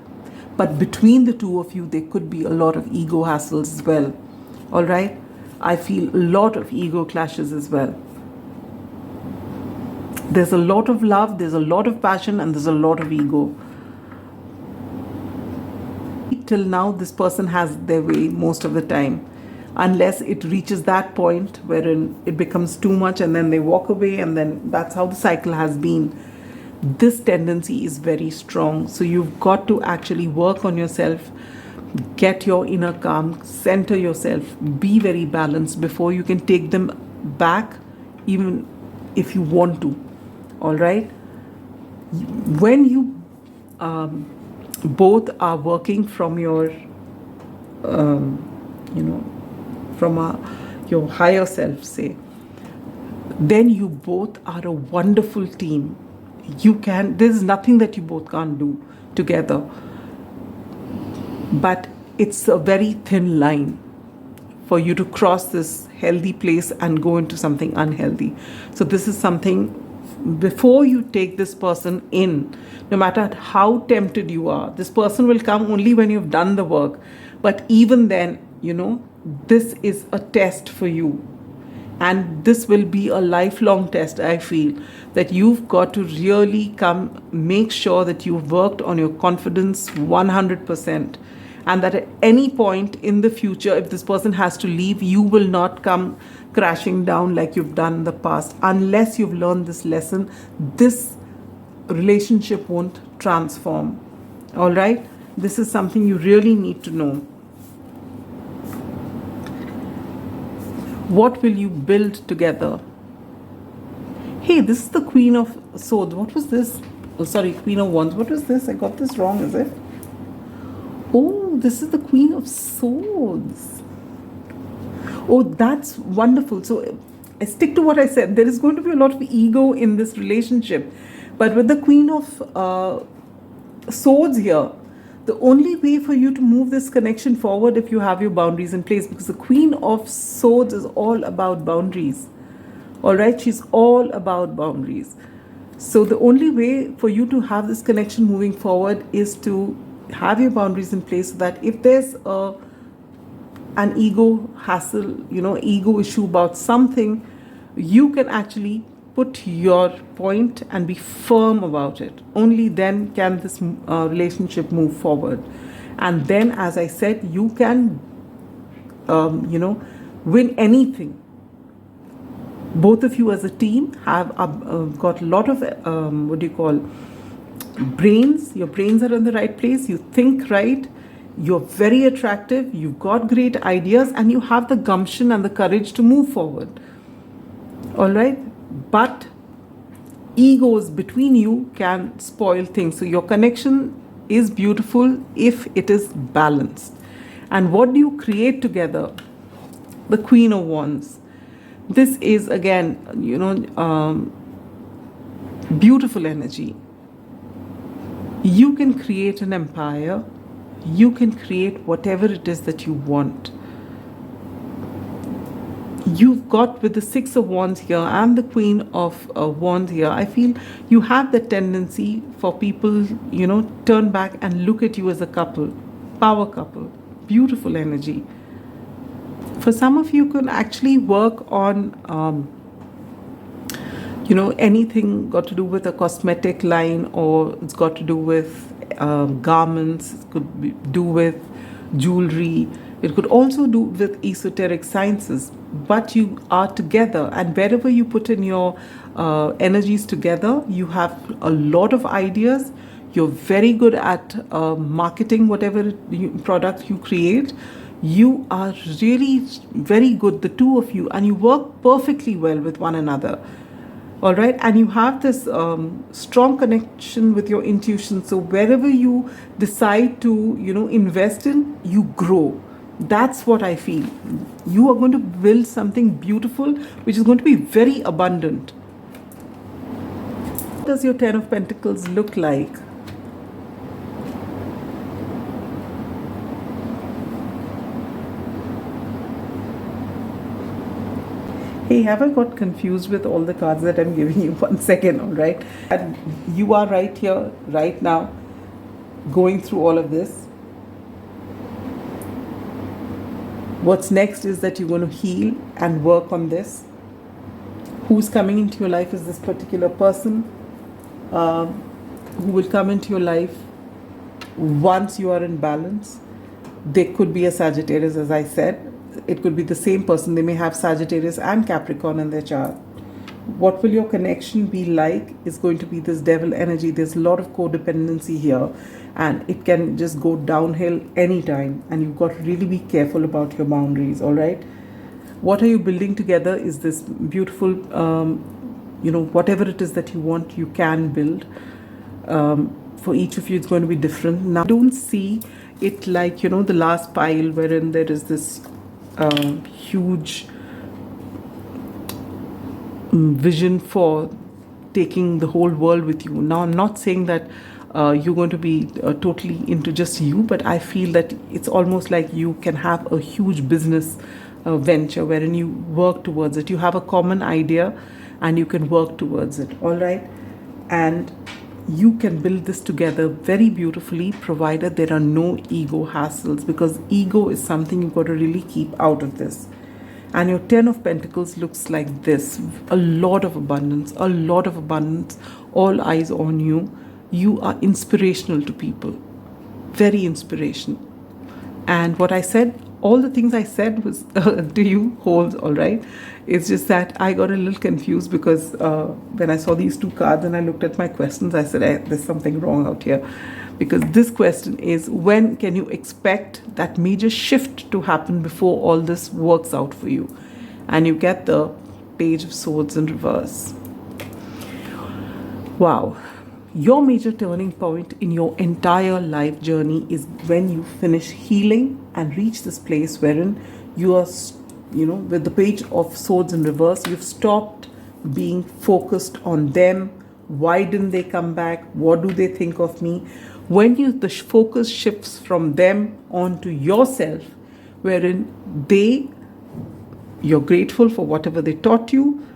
But between the two of you, there could be a lot of ego hassles as well. All right? I feel a lot of ego clashes as well. There's a lot of love, there's a lot of passion, and there's a lot of ego. Till now, this person has their way most of the time. Unless it reaches that point wherein it becomes too much and then they walk away, and then that's how the cycle has been. This tendency is very strong. So you've got to actually work on yourself, get your inner calm, center yourself, be very balanced before you can take them back, even if you want to. All right? When you both are working from your, from your higher self, say, then you both are a wonderful team. There's nothing that you both can't do together. But it's a very thin line for you to cross this healthy place and go into something unhealthy. So this is something, before you take this person in, no matter how tempted you are, this person will come only when you've done the work. But even then, this is a test for you. And this will be a lifelong test, I feel, that you've got to really make sure that you've worked on your confidence 100%. And that at any point in the future, if this person has to leave, you will not come crashing down like you've done in the past. Unless you've learned this lesson, this relationship won't transform. All right? This is something you really need to know. What will you build together? Hey, this is the Queen of Swords. What was this? Oh, sorry, Queen of Wands. What was this? I got this wrong, is it? Oh, this is the Queen of Swords. Oh, that's wonderful. So I stick to what I said. There is going to be a lot of ego in this relationship. But with the Queen of Swords here, the only way for you to move this connection forward if you have your boundaries in place, because the Queen of Swords is all about boundaries. All right? She's all about boundaries. So the only way for you to have this connection moving forward is to have your boundaries in place, so that if there's an ego hassle, ego issue about something, you can actually put your point and be firm about it. Only then can this relationship move forward. And then, as I said, you can, win anything. Both of you as a team have got a lot of, brains. Your brains are in the right place. You think right. You're very attractive. You've got great ideas, and you have the gumption and the courage to move forward. All right? But egos between you can spoil things. So your connection is beautiful if it is balanced. And what do you create together? The Queen of Wands. This is, again, beautiful energy. You can create an empire. You can create whatever it is that you want. You've got, with the Six of Wands here and the Queen of Wands here, I feel you have the tendency for people, turn back and look at you as a couple, power couple, beautiful energy. For some of you, can actually work on, anything got to do with a cosmetic line, or it's got to do with garments, it could do with jewelry, it could also do with esoteric sciences. But you are together, and wherever you put in your energies together, you have a lot of ideas. You're very good at marketing whatever product you create. You are really very good, the two of you, and you work perfectly well with one another. All right, and you have this strong connection with your intuition. So wherever you decide to, invest in, you grow. That's what I feel. You are going to build something beautiful, which is going to be very abundant. What does your Ten of Pentacles look like? Hey, have I got confused with all the cards that I'm giving you? 1 second, all right? And you are right here, right now, going through all of this. What's next is that you're going to heal and work on this. Who's coming into your life is this particular person who will come into your life once you are in balance. They could be a Sagittarius, as I said. It could be the same person. They may have Sagittarius and Capricorn in their chart. What will your connection be like is going to be this devil energy. There's a lot of codependency here, and it can just go downhill anytime, and you've got to really be careful about your boundaries. All right? What are you building together is this beautiful, whatever it is that you want, you can build. For each of you, it's going to be different. Now, don't see it like, the last pile wherein there is this huge vision for taking the whole world with you. Now, I'm not saying that you're going to be totally into just you, but I feel that it's almost like you can have a huge business venture wherein you work towards it. You have a common idea and you can work towards it, all right? And you can build this together very beautifully, provided there are no ego hassles, because ego is something you've got to really keep out of this. And your 10 of Pentacles looks like this. A lot of abundance, all eyes on you. You are inspirational to people, very inspirational. And what I said, all the things I said was to you holds, all right? It's just that I got a little confused because when I saw these two cards and I looked at my questions, I said, there's something wrong out here. Because this question is, when can you expect that major shift to happen before all this works out for you? And you get the Page of Swords in reverse. Wow. Your major turning point in your entire life journey is when you finish healing and reach this place wherein you are, with the Page of Swords in reverse, you've stopped being focused on them. Why didn't they come back? What do they think of me? When the focus shifts from them onto yourself, wherein you're grateful for whatever they taught you,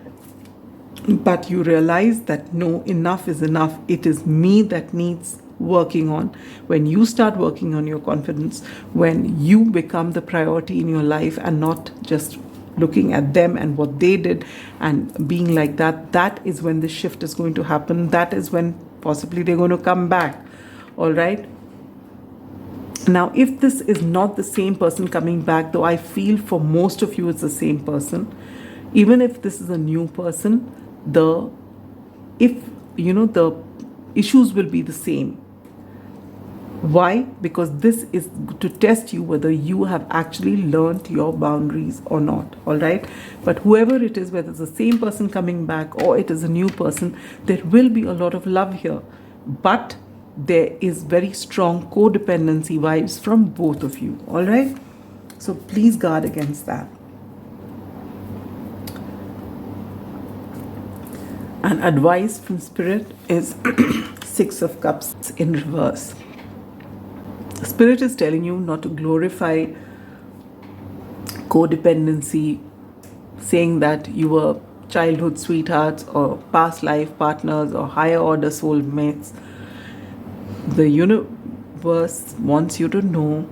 but you realize that no, enough is enough. It is me that needs working on. When you start working on your confidence, when you become the priority in your life and not just looking at them and what they did and being like that, that is when the shift is going to happen. That is when possibly they're going to come back. All right. Now, if this is not the same person coming back, though I feel for most of you it's the same person, even if this is a new person, the issues will be the same. Why? Because this is to test you whether you have actually learned your boundaries or not. All right. But whoever it is, whether it's the same person coming back or it is a new person, there will be a lot of love here. But there is very strong codependency vibes from both of you. All right. So please guard against that. And advice from Spirit is Six of Cups in reverse. Spirit is telling you not to glorify codependency, saying that you were childhood sweethearts or past life partners or higher order soulmates. The universe wants you to know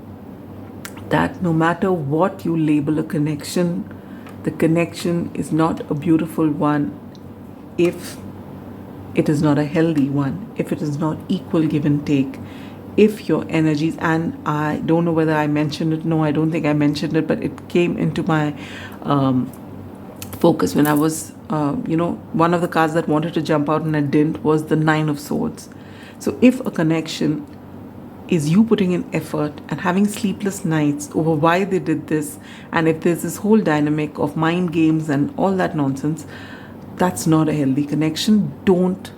that no matter what you label a connection, the connection is not a beautiful one if it is not a healthy one, if it is not equal give and take, if your energies, and I don't know whether I mentioned it, no, I don't think I mentioned it, but it came into my focus when I was, one of the cards that wanted to jump out and I didn't was the Nine of Swords. So if a connection is you putting in effort and having sleepless nights over why they did this, and if there's this whole dynamic of mind games and all that nonsense, that's not a healthy connection. Don't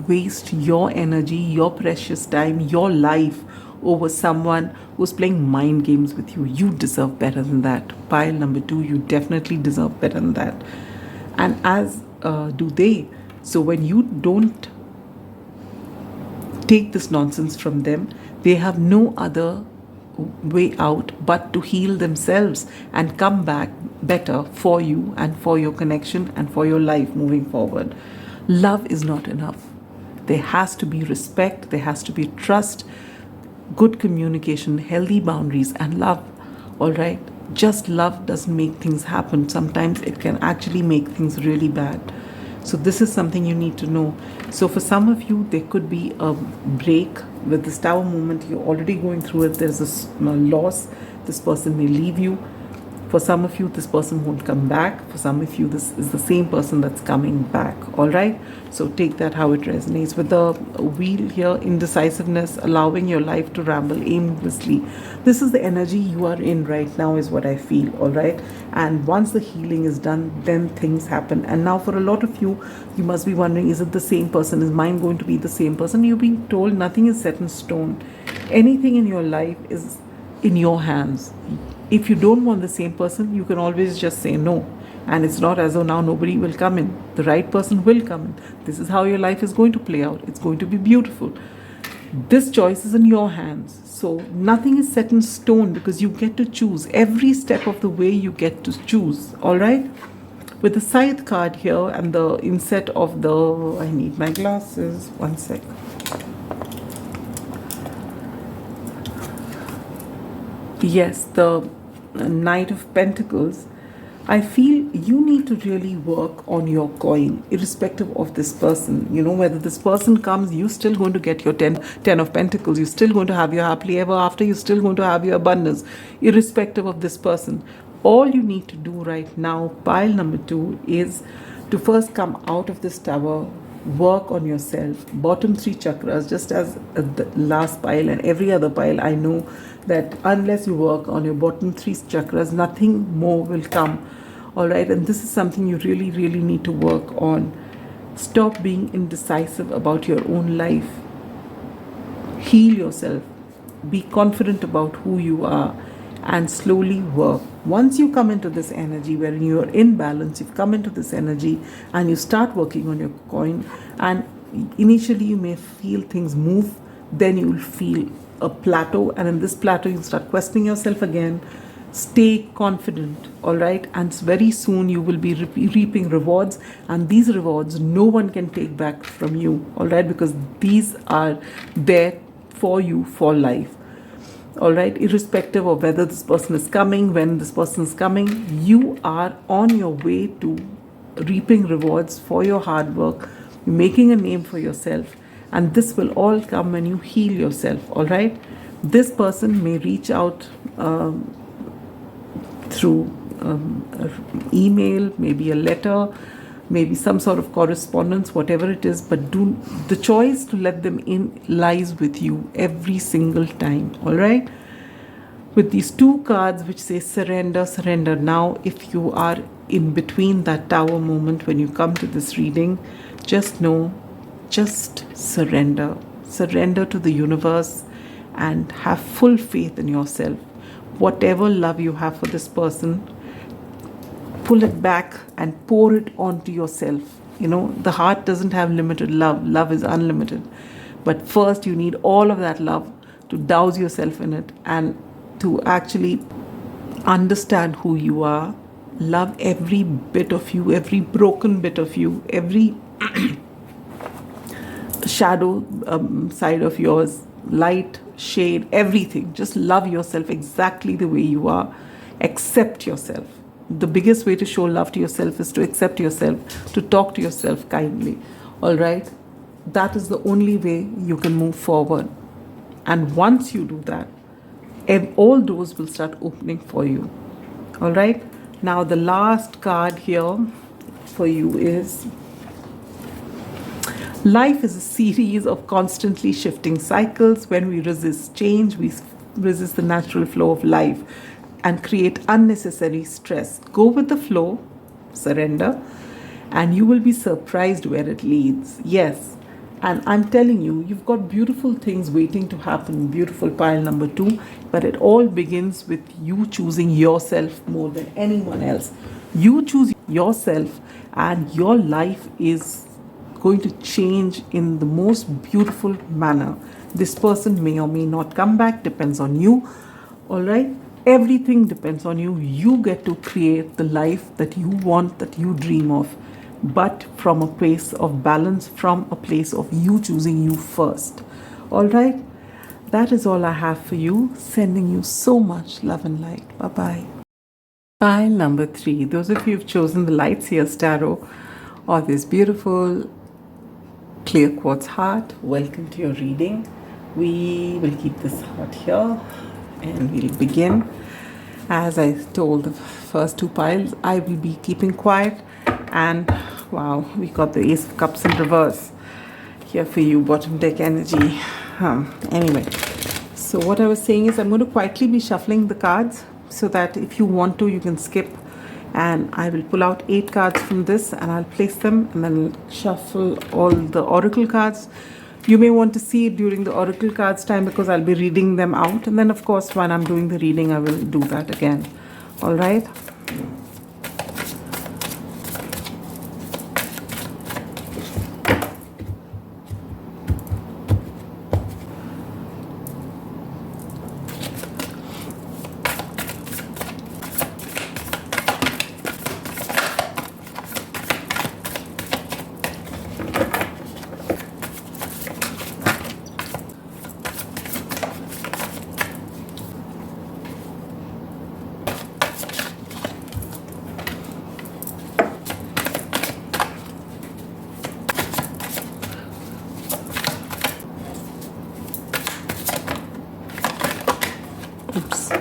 waste your energy, your precious time, your life over someone who's playing mind games with you. You deserve better than that. Pile number 2, you definitely deserve better than that. And as do they. So when you don't take this nonsense from them, they have no other way out but to heal themselves and come back better for you and for your connection and for your life moving forward. Love is not enough. There has to be respect, there has to be trust, good communication, healthy boundaries, and love. All right? Just love doesn't make things happen. Sometimes it can actually make things really bad. So this is something you need to know. So for some of you, there could be a break with this Tower movement. You're already going through it. There's a loss. This person may leave you. For some of you, this person won't come back. For some of you, this is the same person that's coming back. All right? So take that how it resonates. With the wheel here, indecisiveness, allowing your life to ramble aimlessly. This is the energy you are in right now, is what I feel. All right? And once the healing is done, then things happen. And now for a lot of you, you must be wondering, is it the same person? Is mine going to be the same person? You're being told nothing is set in stone. Anything in your life is in your hands. If you don't want the same person, you can always just say no. And it's not as though now nobody will come in. The right person will come in. This is how your life is going to play out. It's going to be beautiful. This choice is in your hands. So nothing is set in stone, because you get to choose. Every step of the way you get to choose. All right? With the scythe card here and the inset of the... I need my glasses. One sec. Yes, the Knight of Pentacles. I feel you need to really work on your coin, irrespective of this person. You know, whether this person comes, you're still going to get your 10 of Pentacles. You're still going to have your happily ever after. You're still going to have your abundance, irrespective of this person. All you need to do right now, pile number 2, is to first come out of this tower, work on yourself. Bottom 3 chakras, just as the last pile and every other pile, I know that unless you work on your bottom 3 chakras, nothing more will come. All right? And this is something you really, really need to work on. Stop being indecisive about your own life. Heal yourself. Be confident about who you are, and slowly work. Once you come into this energy where you are in balance, you've come into this energy and you start working on your coin, and initially you may feel things move, then you will feel a plateau, and in this plateau you start questioning yourself again. Stay confident, all right? And very soon you will be reaping rewards, and these rewards no one can take back from you, all right? Because these are there for you for life. All right, irrespective of whether this person is coming, when this person is coming, you are on your way to reaping rewards for your hard work. You're making a name for yourself, and this will all come when you heal yourself. All right, this person may reach out through email, maybe a letter, maybe some sort of correspondence, whatever it is, but the choice to let them in lies with you every single time. All right? With these 2 cards which say surrender, surrender now, if you are in between that tower moment when you come to this reading, just know, just surrender. Surrender to the universe and have full faith in yourself. Whatever love you have for this person, pull it back and pour it onto yourself. You know, the heart doesn't have limited love. Love is unlimited. But first you need all of that love to douse yourself in it and to actually understand who you are. Love every bit of you, every broken bit of you, every shadow side of yours, light, shade, everything. Just love yourself exactly the way you are. Accept yourself. The biggest way to show love to yourself is to accept yourself, to talk to yourself kindly. All right? That is the only way you can move forward. And once you do that, all doors will start opening for you. All right? Now, the last card here for you is life is a series of constantly shifting cycles. When we resist change, we resist the natural flow of life and create unnecessary stress. Go with the flow, surrender, and you will be surprised where it leads. Yes, and I'm telling you, you've got beautiful things waiting to happen, beautiful pile number 2, but it all begins with you choosing yourself more than anyone else. You choose yourself, and your life is going to change in the most beautiful manner. This person may or may not come back, depends on you. All right? Everything depends on you. You get to create the life that you want, that you dream of, but from a place of balance, from a place of you choosing you first. All right? That is all I have for you. Sending you so much love and light. Bye-bye. Pile number 3. Those of you who've chosen the Lights Here Tarot or this beautiful clear quartz heart, welcome to your reading. We will keep this heart here and we'll begin. As I told the first two piles, I will be keeping quiet. And wow, we got the Ace of Cups in reverse here for you, bottom deck energy. Anyway, so what I was saying is I'm going to quietly be shuffling the cards so that if you want to, you can skip. And I will pull out 8 cards from this and I'll place them and then shuffle all the oracle cards. You may want to see it during the oracle cards time because I'll be reading them out. And then of course when I'm doing the reading, I will do that again. All right. Oops.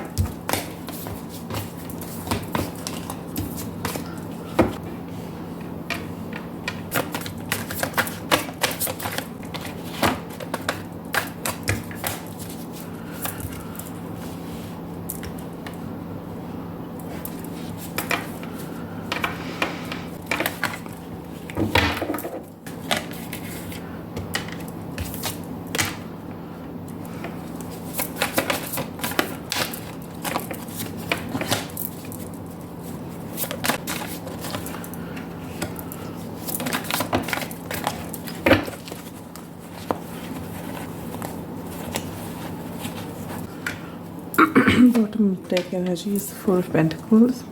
Bottom deck energy is 4 of Pentacles.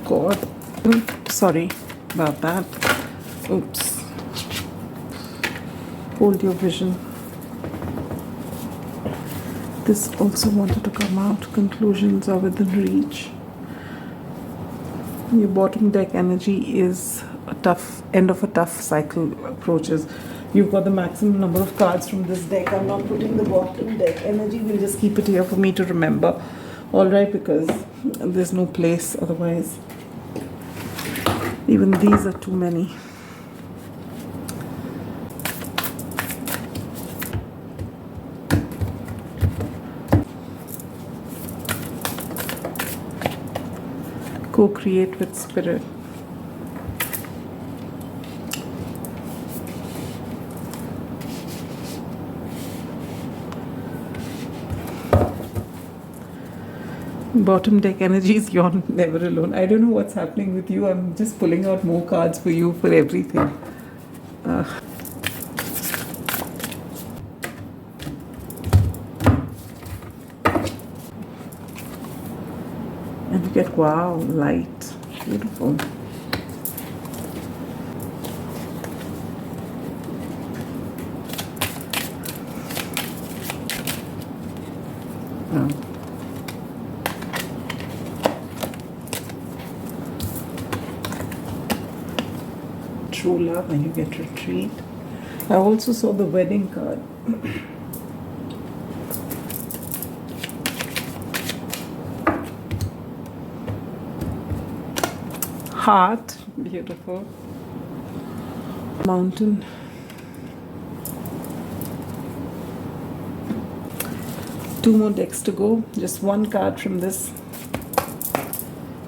God, sorry about that. Oops. Hold your vision. This also wanted to come out. Conclusions are within reach. Your bottom deck energy is a tough end of a tough cycle approaches. You've got the maximum number of cards from this deck. I'm not putting the bottom deck energy. We'll just keep it here for me to remember. All right, because there's no place otherwise. Even these are too many. Co-create with spirit. Bottom deck energies, you're never alone. I don't know what's happening with you. I'm just pulling out more cards for you for everything. And you get, wow, light. Beautiful. True love, and you get retreat. I also saw the wedding card. Heart, beautiful. Mountain. Two more decks to go. Just one card from this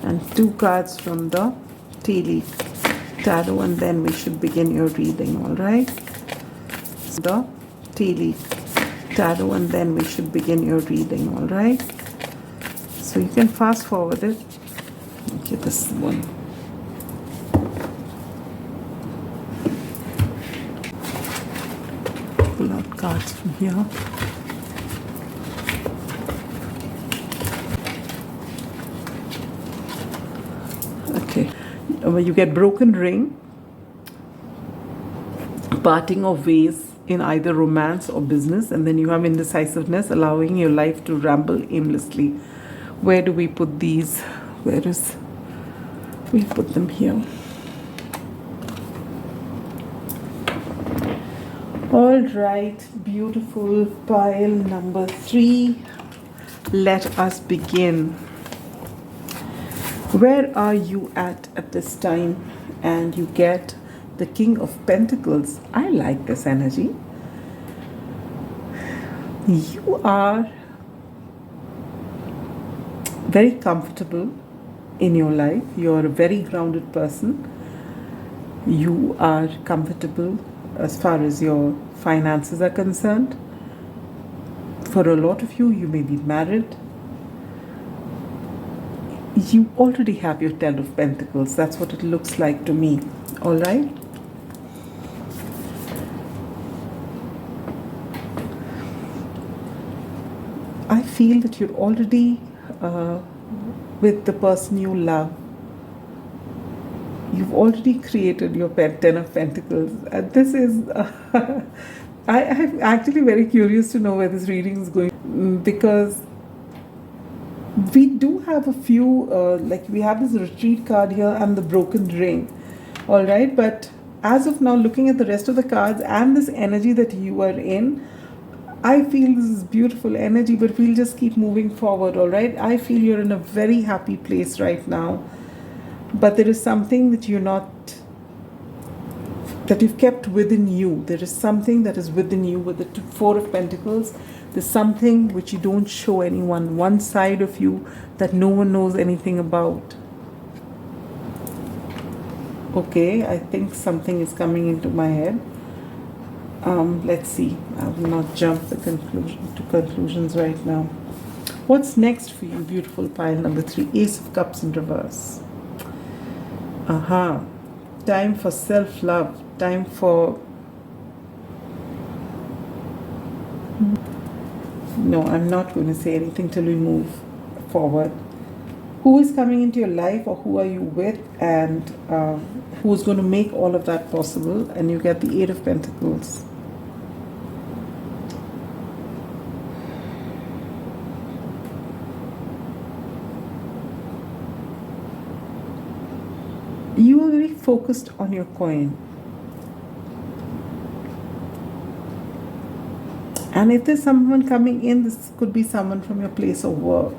and 2 cards from the tea leaf tarot, and then we should begin your reading. All right, the tea leaf tarot, and then we should begin your reading. All right, so you can fast forward it. Okay, this one. Pull out cards from here. Okay, you get broken ring, parting of ways in either romance or business, and then you have indecisiveness, allowing your life to ramble aimlessly. Where do we put these We'll put them here. All right, beautiful pile number 3. Let us begin. Where are you at this time? And you get the King of Pentacles. I like this energy. You are very comfortable in your life. You're a very grounded person. You are comfortable as far as your finances are concerned. For a lot of you, you may be married. You already have your 10 of Pentacles. That's what it looks like to me. All right? I feel that you're already with the person you love. You've already created your 10 of Pentacles. And this is... I'm actually very curious to know where this reading is going, because we do have a few, we have this retreat card here and the broken ring. All right, but as of now, looking at the rest of the cards and this energy that you are in, I feel this is beautiful energy, but we'll just keep moving forward. All right, I feel you're in a very happy place right now, but there is something that that you've kept within you. There is something that is within you with the 4 of Pentacles. There's something which you don't show anyone, one side of you that no one knows anything about. Okay, I think something is coming into my head. Let's see. I will not jump to conclusions right now. What's next for you, beautiful pile number 3? Ace of Cups in reverse. Time for self-love. Time for... No, I'm not going to say anything till we move forward. Who is coming into your life, or who are you with, and who's going to make all of that possible? And you get the 8 of Pentacles. You are very focused on your coin. And if there's someone coming in, this could be someone from your place of work.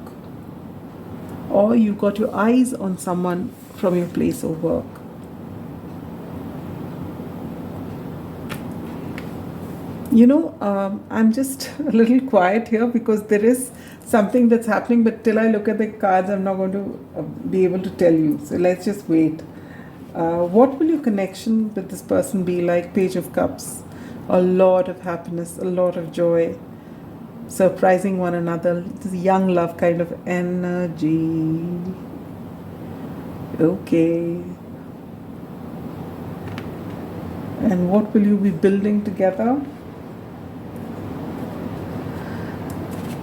Or you've got your eyes on someone from your place of work. I'm just a little quiet here because there is something that's happening, but till I look at the cards, I'm not going to be able to tell you. So let's just wait. What will your connection with this person be like? Page of Cups. A lot of happiness, a lot of joy, surprising one another. This young love kind of energy. Okay. And what will you be building together?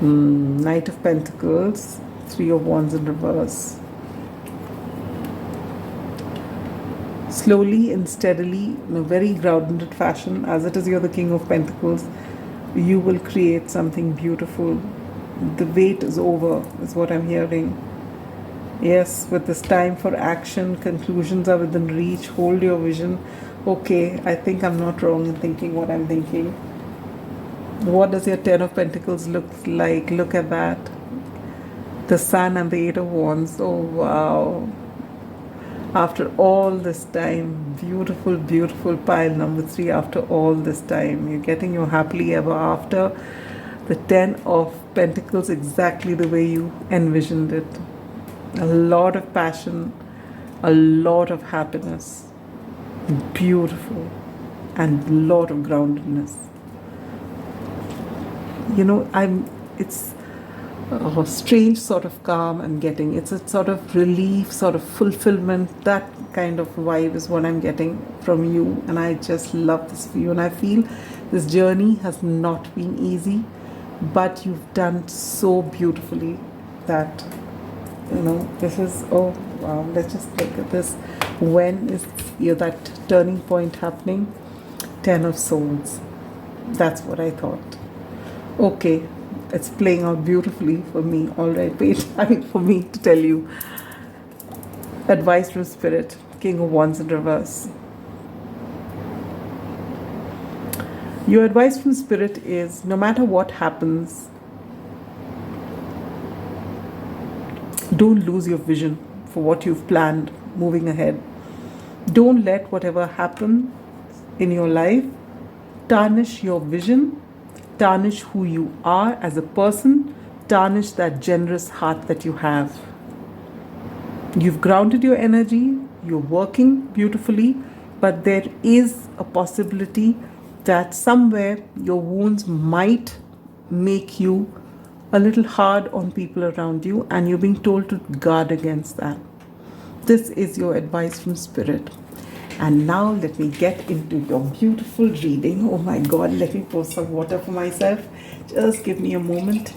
Knight of Pentacles, 3 of Wands in reverse. Slowly and steadily, in a very grounded fashion, as it is you're the King of Pentacles, you will create something beautiful. The wait is over, is what I'm hearing. Yes, with this time for action, conclusions are within reach. Hold your vision. Okay, I think I'm not wrong in thinking what I'm thinking. What does your 10 of Pentacles look like? Look at that. The Sun and the 8 of Wands. Oh, wow. After all this time, beautiful, beautiful pile number 3. After all this time, you're getting your happily ever after. The 10 of Pentacles, exactly the way you envisioned it. A lot of passion, a lot of happiness, beautiful, and a lot of groundedness. It's a strange sort of calm I'm getting. It's a sort of relief, sort of fulfillment. That kind of vibe is what I'm getting from you, and I just love this for you. And I feel this journey has not been easy, but you've done so beautifully that, this is, oh wow, let's just look at this. When is that turning point happening? 10 of Swords. That's what I thought. Okay, it's playing out beautifully for me. All right, wait, for me to tell you. Advice from Spirit, King of Wands in reverse. Your advice from Spirit is, no matter what happens, don't lose your vision for what you've planned moving ahead. Don't let whatever happen in your life tarnish your vision, tarnish who you are as a person, tarnish that generous heart that you have. You've grounded your energy, you're working beautifully, but there is a possibility that somewhere your wounds might make you a little hard on people around you, and you're being told to guard against that. This is your advice from Spirit. And now let me get into your beautiful reading. Oh my God, let me pour some water for myself. Just give me a moment.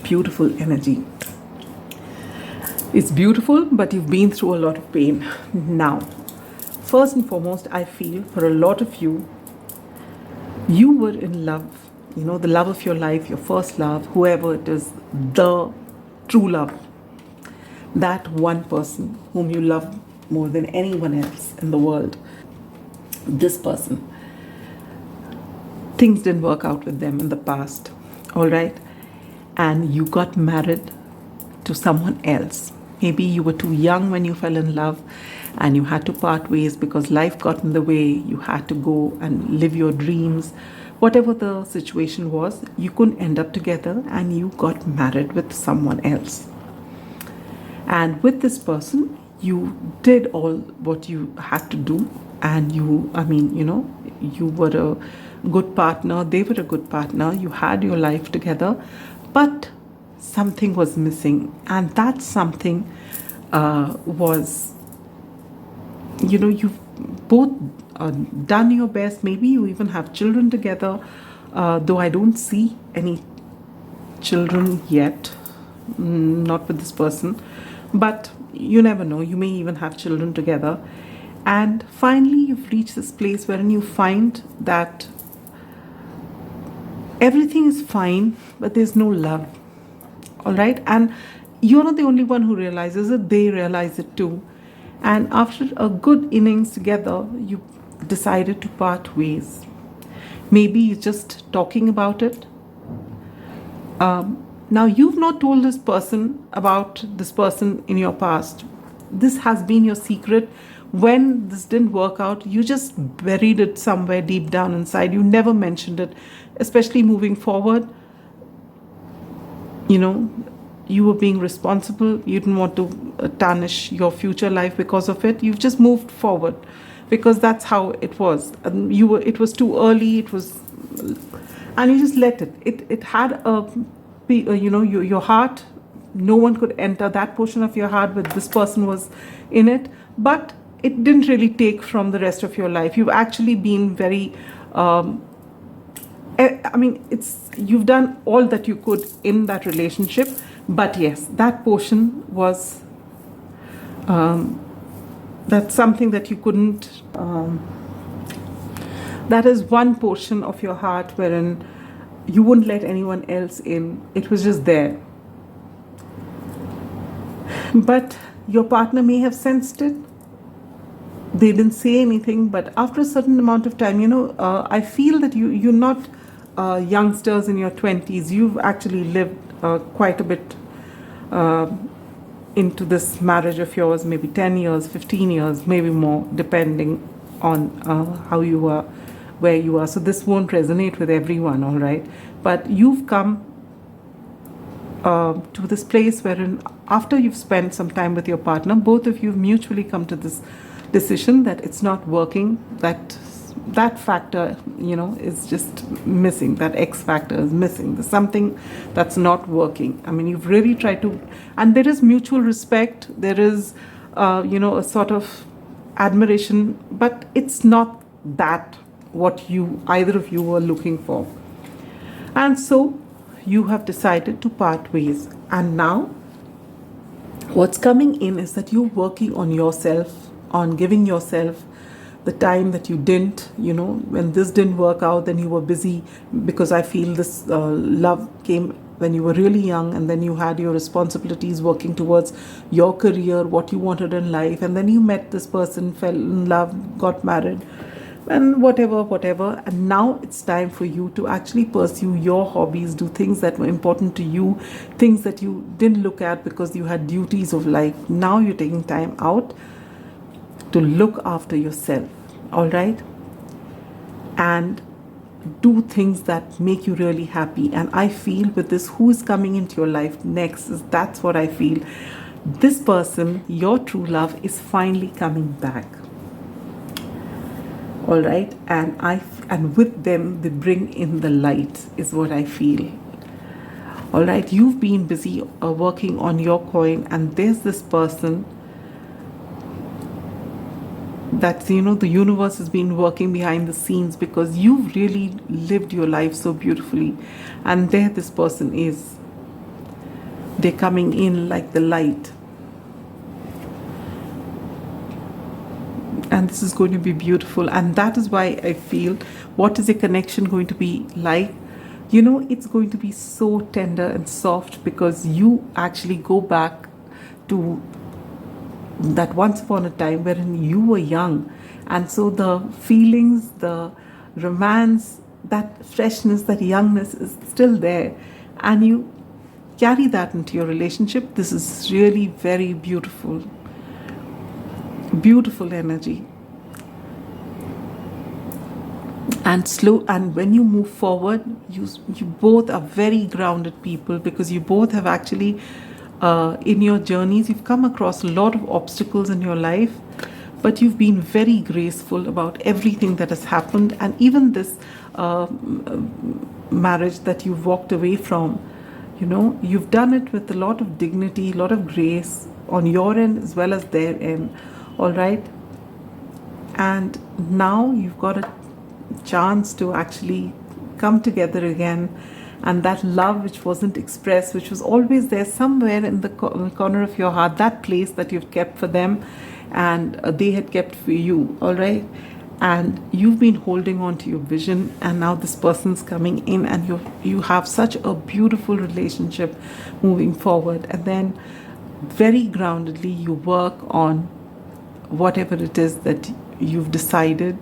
Beautiful energy. It's beautiful, but you've been through a lot of pain. Now, first and foremost, I feel for a lot of you, you were in love, the love of your life, your first love, whoever it is, the true love. That one person whom you love more than anyone else in the world. This person. Things didn't work out with them in the past, all right? And you got married to someone else. Maybe you were too young when you fell in love and you had to part ways because life got in the way. You had to go and live your dreams. Whatever the situation was, you couldn't end up together and you got married with someone else. And with this person, you did all what you had to do, and you were a good partner, they were a good partner, you had your life together, but something was missing, and that something was, you've both done your best, maybe you even have children together, though I don't see any children yet, not with this person, but you never know, you may even have children together. And finally you've reached this place wherein you find that everything is fine, but there's no love, all right? And you're not the only one who realizes it, they realize it too. And after a good innings together, you decided to part ways. Maybe you're just talking about it. Now, you've not told this person about this person in your past. This has been your secret. When this didn't work out, you just buried it somewhere deep down inside. You never mentioned it, especially moving forward. You were being responsible. You didn't want to tarnish your future life because of it. You've just moved forward because that's how it was. It was too early. And you just let it. It had your heart, no one could enter that portion of your heart where this person was in it, but it didn't really take from the rest of your life. You've actually been very, you've done all that you could in that relationship, but yes, that portion was, that's something that you couldn't, that is one portion of your heart wherein you wouldn't let anyone else in. It was just there. But your partner may have sensed it. They didn't say anything, but after a certain amount of time, I feel that you're not youngsters in your 20s. You've actually lived quite a bit into this marriage of yours, maybe 10 years, 15 years, maybe more, depending on how you are, where you are. So this won't resonate with everyone, all right? But you've come to this place wherein after you've spent some time with your partner, both of you have mutually come to this decision that it's not working, that factor, is just missing, that X factor is missing. There's something that's not working. I mean, you've really tried to, and there is mutual respect, there is, a sort of admiration, but it's not that what either of you were looking for. And so you have decided to part ways. And now what's coming in is that you're working on yourself, on giving yourself the time that you didn't, when this didn't work out, then you were busy, because I feel this love came when you were really young, and then you had your responsibilities working towards your career, what you wanted in life, and then you met this person, fell in love, got married, and whatever. And now it's time for you to actually pursue your hobbies, do things that were important to you, things that you didn't look at because you had duties of life. Now you're taking time out to look after yourself, all right? And do things that make you really happy. And I feel with this, who is coming into your life next, is that's what I feel. This person, your true love, is finally coming back. All right, and with them they bring in the light, is what I feel. All right, you've been busy working on your coin, and there's this person that, the universe has been working behind the scenes because you've really lived your life so beautifully. And there this person is. They're coming in like the light. And this is going to be beautiful. And that is why I feel, what is your connection going to be like? It's going to be so tender and soft, because you actually go back to that once upon a time wherein you were young. And so the feelings, the romance, that freshness, that youngness is still there. And you carry that into your relationship. This is really very beautiful. Beautiful energy. And when you move forward, you both are very grounded people, because you both have actually in your journeys, you've come across a lot of obstacles in your life, but you've been very graceful about everything that has happened. And even this marriage that you've walked away from, you've done it with a lot of dignity, a lot of grace on your end as well as their end. All right. And now you've got a chance to actually come together again. And that love which wasn't expressed, which was always there somewhere in the corner of your heart, that place that you've kept for them and they had kept for you, all right? And you've been holding on to your vision, and now this person's coming in, and you have such a beautiful relationship moving forward. And then very groundedly you work on whatever it is that you've decided.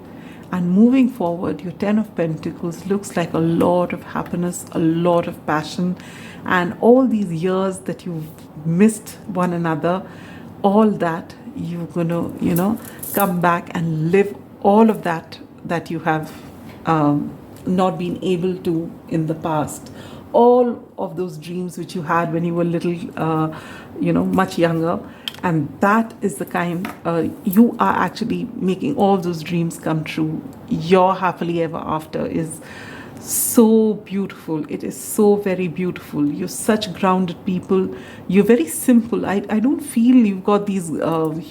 And moving forward, your 10 of Pentacles looks like a lot of happiness, a lot of passion, and all these years that you've missed one another, all that you're going to, come back and live all of that you have not been able to in the past. All of those dreams which you had when you were little, much younger. And that is the kind, you are actually making all those dreams come true. Your happily ever after is so beautiful. It is so very beautiful. You're such grounded people. You're very simple. I don't feel you've got these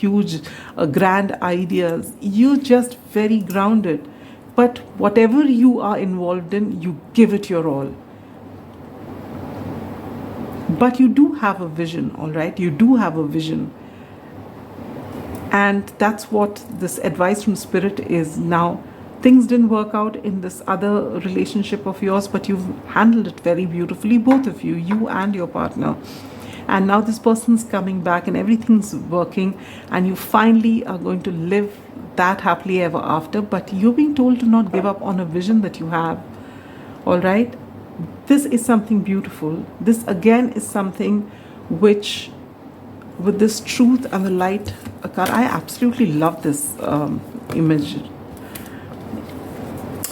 huge, grand ideas. You're just very grounded. But whatever you are involved in, you give it your all. But you do have a vision, all right? You do have a vision. And that's what this advice from Spirit is. Now, things didn't work out in this other relationship of yours, but you've handled it very beautifully, both of you, you and your partner. And now this person's coming back and everything's working, and you finally are going to live that happily ever after. But you're being told to not give up on a vision that you have, all right? This is something beautiful. This again is something which, with this truth and the light card, I absolutely love this image.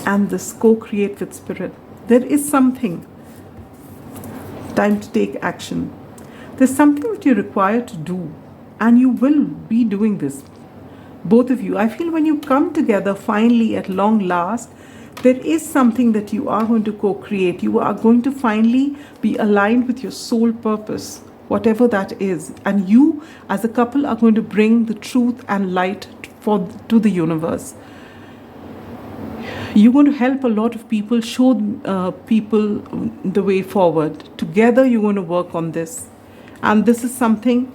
And this co-create with Spirit. There is something. Time to take action. There's something that you're required to do, and you will be doing this. Both of you. I feel when you come together finally at long last, there is something that you are going to co-create. You are going to finally be aligned with your soul purpose, whatever that is. And you as a couple are going to bring the truth and light to the universe. You're going to help a lot of people, show people the way forward. Together you're going to work on this. And this is something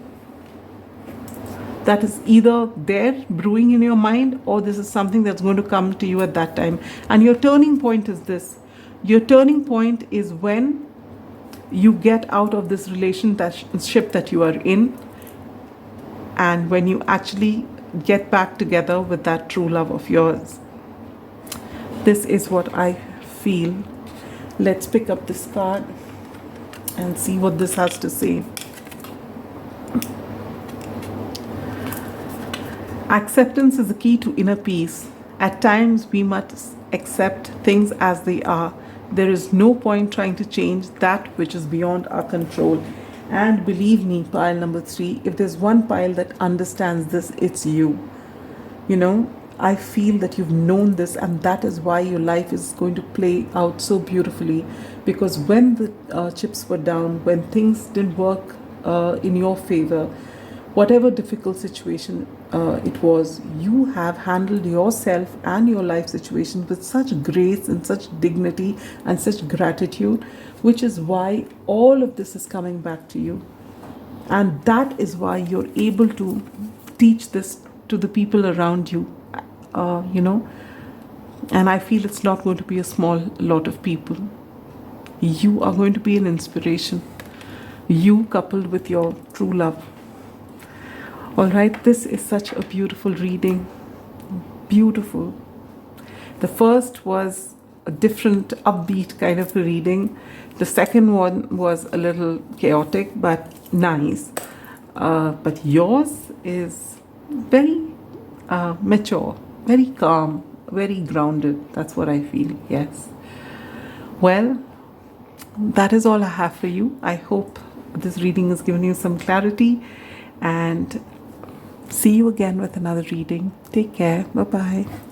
that is either there brewing in your mind, or this is something that's going to come to you at that time. And your turning point is this. Your turning point is when you get out of this relationship that you are in, and when you actually get back together with that true love of yours. This is what I feel. Let's pick up this card and see what this has to say. Acceptance is the key to inner peace. At times, we must accept things as they are. There is no point trying to change that which is beyond our control. And believe me, pile number 3, if there's one pile that understands this, it's you. You know, I feel that you've known this, and that is why your life is going to play out so beautifully. Because when the chips were down, when things didn't work in your favor, whatever difficult situation it was, you have handled yourself and your life situation with such grace and such dignity and such gratitude, which is why all of this is coming back to you. And that is why you're able to teach this to the people around you, you know. And I feel it's not going to be a small lot of people. You are going to be an inspiration. You coupled with your true love. All right, this is such a beautiful reading. Beautiful. The first was a different, upbeat kind of a reading. The second one was a little chaotic, but nice. But yours is very mature, very calm, very grounded. That's what I feel, yes. Well, that is all I have for you. I hope this reading has given you some clarity, and see you again with another reading. Take care. Bye-bye.